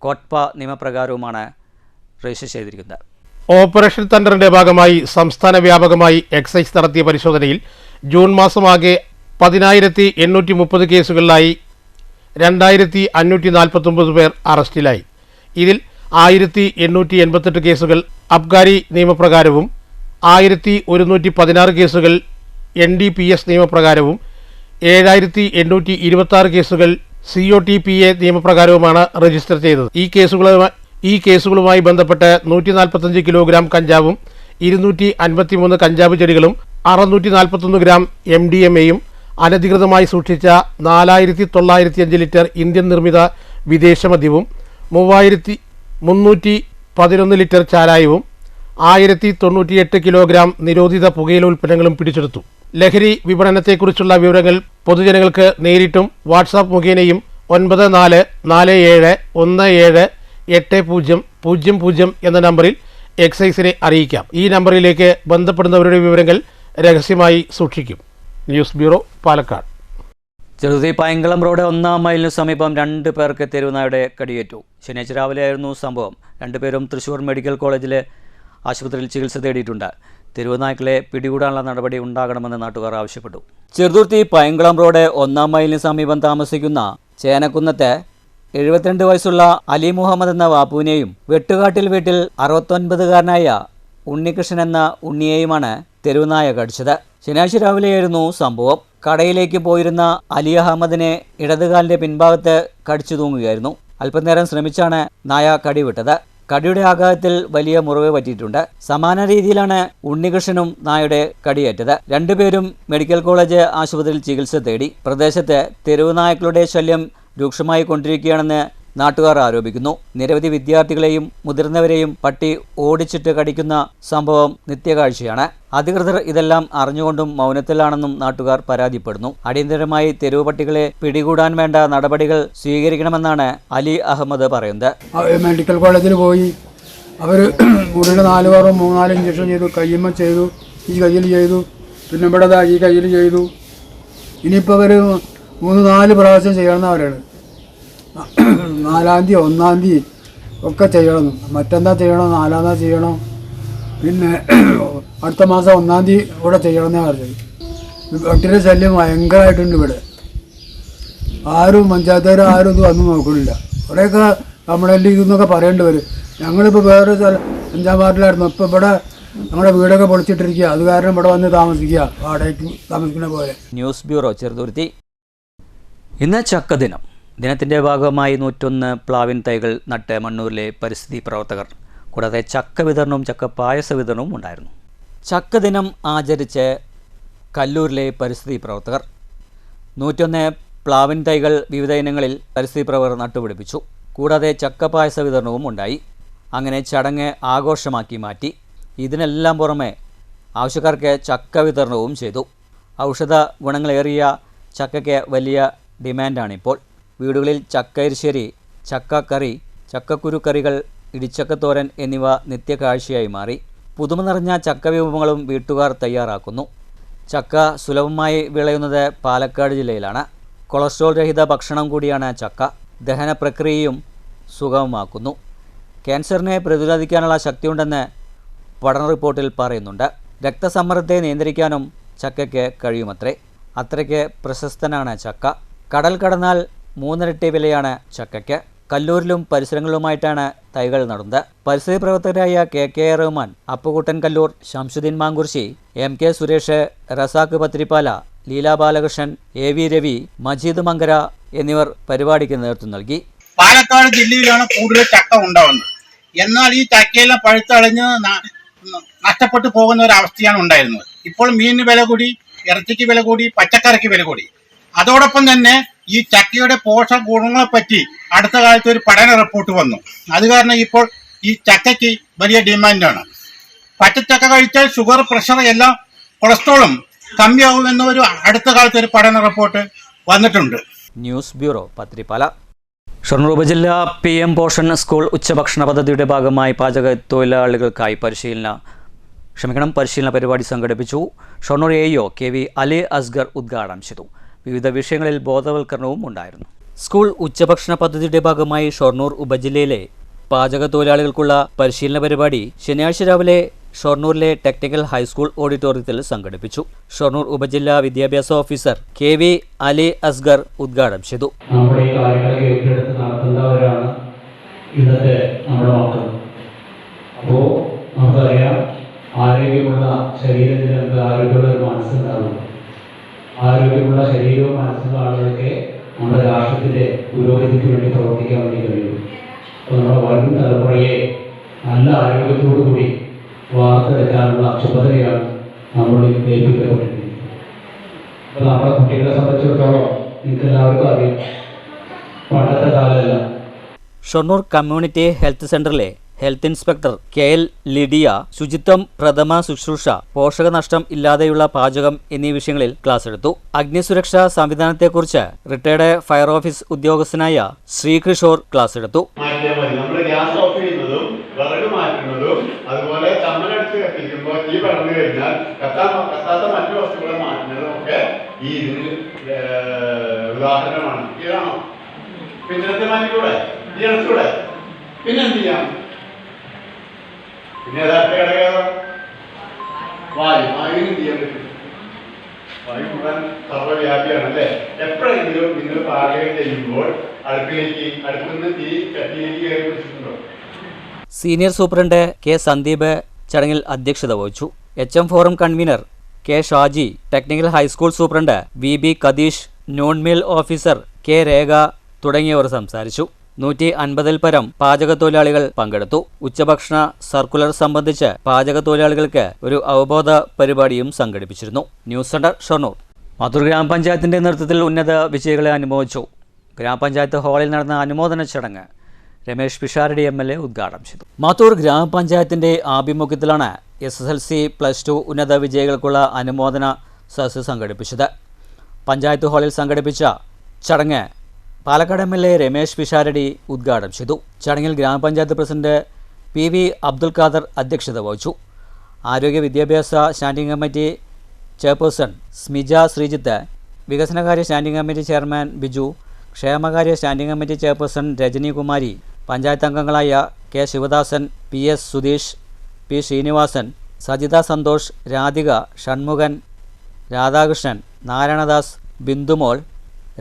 കോട്ട്പ നിയമപ്രകാരവുമാണ് രജിസ്റ്റർ ചെയ്തിരിക്കുന്നത്. ഓപ്പറേഷൻ തണ്ടറിന്റെ ഭാഗമായി സംസ്ഥാന വ്യാപകമായി എക്സൈസ് നടത്തിയ പരിശോധനയിൽ ജൂൺ മാസമാകെ 10,830 കേസുകളിലായി 2,549 പേർ അറസ്റ്റിലായി. ഇതിൽ 1,888 കേസുകൾ അബ്കാരി നിയമപ്രകാരവും 1,116 കേസുകൾ NDPS നിയമപ്രകാരവും 7,826 കേസുകൾ COTPA നിയമപ്രകാരവുമാണ് രജിസ്റ്റർ ചെയ്തത്. ഈ കേസുകളുമായി ബന്ധപ്പെട്ട് 145 കിലോഗ്രാം കഞ്ചാവും 253 കഞ്ചാവ് ചെടികളും 641 ഗ്രാം MDMAയും അനധികൃതമായി സൂക്ഷിച്ച 4,905 ലിറ്റർ ഇന്ത്യൻ നിർമ്മിത വിദേശ മദ്യവും 3,311 ലിറ്റർ ചാരായവും 1,098 കിലോഗ്രാം നിരോധിത പുകയില ഉൽപ്പന്നങ്ങളും പിടിച്ചെടുത്തു. ലഹരി വിപണനത്തെക്കുറിച്ചുള്ള വിവരങ്ങൾ പൊതുജനങ്ങൾക്ക് നേരിട്ടും വാട്സാപ്പ് മുഖേനയും 9447178000 എന്ന നമ്പറിൽ എക്സൈസിനെ അറിയിക്കാം. ഈ നമ്പറിലേക്ക് ബന്ധപ്പെടുന്നവരുടെ വിവരങ്ങൾ രഹസ്യമായി സൂക്ഷിക്കും. News bureau Palakkad. Cheruthuruthy Painkulam road 1-ാം മൈലിന് സമീപം 2 പേർക്ക് തെരുവുനായുടെ കടിയേറ്റു. ശനിയാഴ്ച രാവിലെയായിരുന്നു സംഭവം. 2 പേരും തൃശൂർ മെഡിക്കൽ കോളേജിലെ ആശുപത്രിയിൽ ചികിത്സ തേടിയിട്ടുണ്ട്. തെരുവുനായ്ക്കളെ പിടികൂടാനുള്ള നടപടി ഉണ്ടാകണമെന്ന് നാട്ടുകാർ ആവശ്യപ്പെട്ടു. ചെറുതുരുത്തി പൈങ്കളം റോഡ് 1-ാം മൈലിന് സമീപം താമസിക്കുന്ന ചേനക്കുന്നത്തെ 72 വയസ്സുള്ള അലി മുഹമ്മദ് എന്ന വാപ്പുവിനെയും വെട്ടുകാട്ടിൽ വീട്ടിൽ 69-കാരനായ ഉണ്ണികൃഷ്ണൻ എന്ന ഉണ്ണിയെയുമാണ് തെരുവുനായ കടിച്ചത്. ശനിയാഴ്ച രാവിലെയായിരുന്നു സംഭവം. കടയിലേക്ക് പോയിരുന്ന അലി അഹമ്മദിനെ ഇടതുകാലിൻ്റെ പിൻഭാഗത്ത് കടിച്ചു തൂങ്ങുകയായിരുന്നു. അല്പനേരം ശ്രമിച്ചാണ് നായ കടിവിട്ടത്. കടിയുടെ ആഘാതത്തിൽ വലിയ മുറിവ് പറ്റിയിട്ടുണ്ട്. സമാന രീതിയിലാണ് ഉണ്ണികൃഷ്ണനും നായയുടെ കടിയേറ്റത്. 2 പേരും മെഡിക്കൽ കോളേജ് ആശുപത്രിയിൽ ചികിത്സ തേടി. പ്രദേശത്ത് തെരുവ് നായ്ക്കളുടെ ശല്യം രൂക്ഷമായി കൊണ്ടിരിക്കുകയാണെന്ന് നാട്ടുകാർ ആരോപിക്കുന്നു. നിരവധി വിദ്യാർത്ഥികളെയും മുതിർന്നവരെയും പട്ടി ഓടിച്ചിട്ട് കടിക്കുന്ന സംഭവം നിത്യകാഴ്ചയാണ്. അധികൃതർ ഇതെല്ലാം അറിഞ്ഞുകൊണ്ടും മൗനത്തിലാണെന്നും നാട്ടുകാർ പരാതിപ്പെടുന്നു. അടിയന്തരമായി തെരുവ് പട്ടികളെ പിടികൂടാൻ വേണ്ട നടപടികൾ സ്വീകരിക്കണമെന്നാണ് അലി അഹമ്മദ് പറയുന്നത്. മെഡിക്കൽ കോളേജിൽ പോയി അവർ മുറിയുടെ 4 വാറും 3-4 ഇഞ്ചക്ഷൻ ചെയ്തു. കയ്യമ്മ ചെയ്തു, ഈ കയ്യിൽ ചെയ്തു, പിന്നെ ഇവിടെ ഈ കയ്യിൽ ചെയ്തു. ഇനിയിപ്പോൾ അവർ 3-4 പ്രാവശ്യം ചെയ്യണമെന്നവരാണ്. 4-ാം തീയതി 1-ാം തീയതി ഒക്കെ ചെയ്യണം. മറ്റന്നാ ചെയ്യണം, 4-ാം തീയതി ചെയ്യണം, പിന്നെ അടുത്ത മാസം 1-ാം തീയതി ഇവിടെ ചെയ്യണമെന്നാണ് പറഞ്ഞത്. പട്ടിയുടെ ശല്യം ഭയങ്കരമായിട്ടുണ്ട് ഇവിടെ. ആരും പഞ്ചായത്തുകാരും ആരും ഇത് വന്ന് നോക്കണില്ല. അവിടെയൊക്കെ കംപ്ലൈൻറ്റ് ഇതെന്നൊക്കെ പറയേണ്ടി വരും. ഞങ്ങളിപ്പോൾ വേറെ 5-ാം വാർഡിലായിരുന്നു. ഇപ്പോൾ ഇവിടെ നമ്മുടെ വീടൊക്കെ പൊളിച്ചിട്ടിരിക്കുക. അത് കാരണം ഇവിടെ വന്ന് താമസിക്കുക, വാടകയ്ക്ക് താമസിക്കുന്ന പോലെ. News bureau Cheruthuruthy. ഇന്ന് ചക്ക ദിനം. ദിനത്തിൻ്റെ ഭാഗമായി 101 പ്ലാവിൻ തൈകൾ നട്ട് മണ്ണൂരിലെ പരിസ്ഥിതി പ്രവർത്തകർ. കൂടാതെ ചക്ക വിതരണവും ചക്ക പായസ വിതരണവും ഉണ്ടായിരുന്നു. ചക്ക ദിനം ആചരിച്ച് കല്ലൂരിലെ പരിസ്ഥിതി പ്രവർത്തകർ 101 പ്ലാവിൻ തൈകൾ വിവിധ ഇനങ്ങളിൽ പരിസ്ഥിതി പ്രവർത്തകർ നട്ടുപിടിപ്പിച്ചു. കൂടാതെ ചക്ക പായസ വിതരണവും ഉണ്ടായി. അങ്ങനെ ചടങ്ങ് ആഘോഷമാക്കി മാറ്റി. ഇതിനെല്ലാം പുറമെ ആവശ്യക്കാർക്ക് ചക്ക വിതരണവും ചെയ്തു. ഔഷധ ഗുണങ്ങളേറിയ ചക്കയ്ക്ക് വലിയ ഡിമാൻഡാണിപ്പോൾ. വീടുകളിൽ ചക്ക എരിശ്ശേരി, ചക്കക്കറി, ചക്കക്കുരുക്കറികൾ, ഇടിച്ചക്കത്തോരൻ എന്നിവ നിത്യകാഴ്ചയായി മാറി. പുതുമ നിറഞ്ഞ ചക്ക വിഭവങ്ങളും വീട്ടുകാർ തയ്യാറാക്കുന്നു. ചക്ക സുലഭമായി വിളയുന്നത് പാലക്കാട് ജില്ലയിലാണ്. കൊളസ്ട്രോൾ രഹിത ഭക്ഷണം കൂടിയാണ് ചക്ക. ദഹന പ്രക്രിയയും സുഗമമാക്കുന്നു. ക്യാൻസറിനെ പ്രതിരോധിക്കാനുള്ള ശക്തിയുണ്ടെന്ന് പഠന റിപ്പോർട്ടിൽ പറയുന്നുണ്ട്. രക്തസമ്മർദ്ദത്തെ നിയന്ത്രിക്കാനും ചക്കയ്ക്ക് കഴിയുമത്രേ. അത്രയ്ക്ക് പ്രശസ്തനാണ് ചക്ക. കടൽ കടന്നാൽ 3 ഇരട്ടി വിലയാണ് ചക്കയ്ക്ക്. കല്ലൂരിലും പരിസരങ്ങളിലുമായിട്ടാണ് തൈകൾ നടുന്നത്. പരിസ്ഥിതി പ്രവർത്തകരായ K Rahman, Appukuttan Kallur, Shamsuddin Mankurussi, MK Suresh, Razak Pathrippala, Leela Balakrishnan, AV Ravi, Majeed Mankara എന്നിവർ പരിപാടിക്ക് നേതൃത്വം നൽകി. പാലക്കാട് ജില്ലയിലാണ് കൂടുതൽ ചക്ക ഉണ്ടാവുന്നത്. എന്നാൽ ഈ ചക്കയെല്ലാം പഴുത്തളഞ്ഞ് നഷ്ടപ്പെട്ടു പോകുന്ന ഒരു അവസ്ഥയാണ് ഉണ്ടായിരുന്നത്. ഇപ്പോൾ മീനിന് വില കൂടി, ഇറച്ചിക്ക് വില കൂടി, പച്ചക്കറിക്ക് വില കൂടി. അതോടൊപ്പം തന്നെ ഈ ചക്കയുടെ പോഷക ഗുണങ്ങളെ പറ്റി അടുത്ത കാലത്ത് ഒരു പഠന റിപ്പോർട്ട് വന്നു. അത് കാരണം ഇപ്പോൾ ഈ ചക്കയ്ക്ക് വലിയ ഡിമാൻഡാണ്. പച്ചച്ചക്ക കഴിച്ചാൽ ഷുഗർ, പ്രഷർ എല്ലാം കൊളസ്ട്രോളും കമ്മിയാകുമെന്ന ഒരു അടുത്ത കാലത്ത് ഒരു പഠന റിപ്പോർട്ട് വന്നിട്ടുണ്ട്. News bureau Pathirippala. ഷൊർണൂർ ഉപജില്ലാ PM പോഷൻ സ്കൂൾ ഉച്ചഭക്ഷണ പദ്ധതിയുടെ ഭാഗമായി പാചക തൊഴിലാളികൾക്കായി പരിശീലന പരിപാടി സംഘടിപ്പിച്ചു. ഷൊർണൂർ AO KV അലി അസ്ഗർ ഉദ്ഘാടനം ചെയ്തു. വിവിധ വിഷയങ്ങളിൽ ബോധവൽക്കരണവും ഉണ്ടായിരുന്നു. സ്കൂൾ ഉച്ചഭക്ഷണ പദ്ധതിയുടെ ഭാഗമായി ഷൊർണൂർ ഉപജില്ലയിലെ പാചക തൊഴിലാളികൾക്കുള്ള പരിശീലന പരിപാടി ശനിയാഴ്ച രാവിലെ ഷൊർണൂരിലെ ടെക്നിക്കൽ ഹൈസ്കൂൾ ഓഡിറ്റോറിയത്തിൽ സംഘടിപ്പിച്ചു. ഷൊർണൂർ ഉപജില്ലാ വിദ്യാഭ്യാസ ഓഫീസർ KV അലി അസ്ഗർ ഉദ്ഘാടനം ചെയ്തു. നമ്മുടെ ഈ കാര്യങ്ങളൊക്കെ ഏറ്റെടുത്ത് നടത്തുന്നവരാണ് ഇന്നത്തെ നമ്മുടെ മക്കൾ. അപ്പോൾ നമുക്കറിയാം, ആരോഗ്യമുള്ള ശരീരത്തിന് നമുക്ക് ആരോഗ്യമുള്ള ഒരു മനസ്സുണ്ടാകും. ആരോഗ്യമുള്ള ശരീരവും മനസ്സുള്ള ആളുകൾക്ക് നമ്മുടെ രാഷ്ട്രത്തിൻ്റെ പുരോഗതിക്ക് വേണ്ടി പ്രവർത്തിക്കാൻ വേണ്ടി കഴിയും. അപ്പോൾ നമ്മുടെ വരും തലമുറയെ നല്ല ആരോഗ്യത്തോടു കൂടി വാർത്തെടുക്കാനുള്ള ചുമതലയാണ് നമ്മൾ ഏൽപ്പിക്കപ്പെട്ടിരിക്കുന്നത്. അപ്പോൾ നമ്മുടെ കുട്ടികളെ സംബന്ധിച്ചിടത്തോളം നിങ്ങൾക്ക് എല്ലാവർക്കും അറിയാം, പണ്ടത്തെ കാലമല്ല. ഷൊർണൂർ കമ്മ്യൂണിറ്റി ഹെൽത്ത് സെന്ററിലെ ഹെൽത്ത് ഇൻസ്പെക്ടർ KL ലിഡിയ ശുചിത്വം, പ്രഥമ ശുശ്രൂഷ, പോഷകനഷ്ടം ഇല്ലാതെയുള്ള പാചകം എന്നീ വിഷയങ്ങളിൽ ക്ലാസ് എടുത്തു. അഗ്നിസുരക്ഷാ സംവിധാനത്തെക്കുറിച്ച് റിട്ടയർഡ് ഫയർ ഓഫീസ് ഉദ്യോഗസ്ഥനായ ശ്രീകിഷോർ ക്ലാസ് എടുത്തു. നമ്മുടെ ഗ്യാസ് ഓഫ് ചെയ്യുന്നതും വിറക് മാറ്റുന്നതും അതുപോലെ ചമ്മലെടുത്ത് കത്തിക്കുമ്പോൾ തീ പടർന്നു കഴിഞ്ഞാൽ കത്താത്ത മറ്റു വസ്തുക്കളെ മാറ്റുന്നതും ഒക്കെ ഈ ഇതിന് ഉദാഹരണമാണ്. ഇതാണോ? പിന്നെ മാറ്റിക്കൂടെ? ഈ എടുത്തൂടെ? പിന്നെ എന്ത് ചെയ്യാം? പിന്നെ യഥാർത്ഥ ഘടകം വായുവിനും ചെയ്യാൻ പറ്റും. വായു മുഴുവൻ സർവ്വവ്യാപിയാണ് അല്ലേ? എപ്പോഴെങ്കിലും നിങ്ങൾ പാചകം ചെയ്യുമ്പോൾ അടുപ്പിൽ നിന്ന് തീ ചട്ടിയിലേക്ക് കയറി പിടിച്ചിട്ടുണ്ടോ? സീനിയർ സൂപ്രണ്ട് K സന്ദീപ് ചടങ്ങിൽ അധ്യക്ഷത വഹിച്ചു. HM forum convener K Shaji, technical high school superintendent VB Katheesh, noon meal officer K Rekha തുടങ്ങിയവർ സംസാരിച്ചു. 150-ൽ പരം പാചക തൊഴിലാളികൾ പങ്കെടുത്തു. ഉച്ചഭക്ഷണ സർക്കുലർ സംബന്ധിച്ച് പാചക തൊഴിലാളികൾക്ക് ഒരു അവബോധ പരിപാടിയും സംഘടിപ്പിച്ചിരുന്നു. News centre Shoranur. മാത്തൂർ ഗ്രാമപഞ്ചായത്തിന്റെ നേതൃത്വത്തിൽ ഉന്നത വിജയികളെ അനുമോദിച്ചു. ഗ്രാമപഞ്ചായത്ത് ഹാളിൽ നടന്ന അനുമോദന ചടങ്ങ് രമേശ് പിഷാരടി MLA ഉദ്ഘാടനം ചെയ്തു. മാത്തൂർ ഗ്രാമപഞ്ചായത്തിന്റെ ആഭിമുഖ്യത്തിലാണ് SSLC +2 ഉന്നത വിജയികൾക്കുള്ള അനുമോദന സദസ്സ് സംഘടിപ്പിച്ചത്. പഞ്ചായത്ത് ഹാളിൽ സംഘടിപ്പിച്ച ചടങ്ങ് പാലക്കാട് MLA രമേശ് പിഷാരടി ഉദ്ഘാടനം ചെയ്തു. ചടങ്ങിൽ ഗ്രാമപഞ്ചായത്ത് പ്രസിഡന്റ് PV അബ്ദുൽ ഖാദർ അധ്യക്ഷത വഹിച്ചു. ആരോഗ്യ വിദ്യാഭ്യാസ standing committee chairperson Smija Sreejith, വികസനകാര്യ സ്റ്റാൻഡിംഗ് കമ്മിറ്റി ചെയർമാൻ ബിജു, ക്ഷേമകാര്യ standing committee chairperson Rajani Kumari, panchayat അംഗങ്ങളായ K Sivadasan, P S Sudheesh, P Sreenivasan, Sajitha Santhosh, Radhika, Shanmukhan, Radhakrishnan, Narayanadas, Bindumol,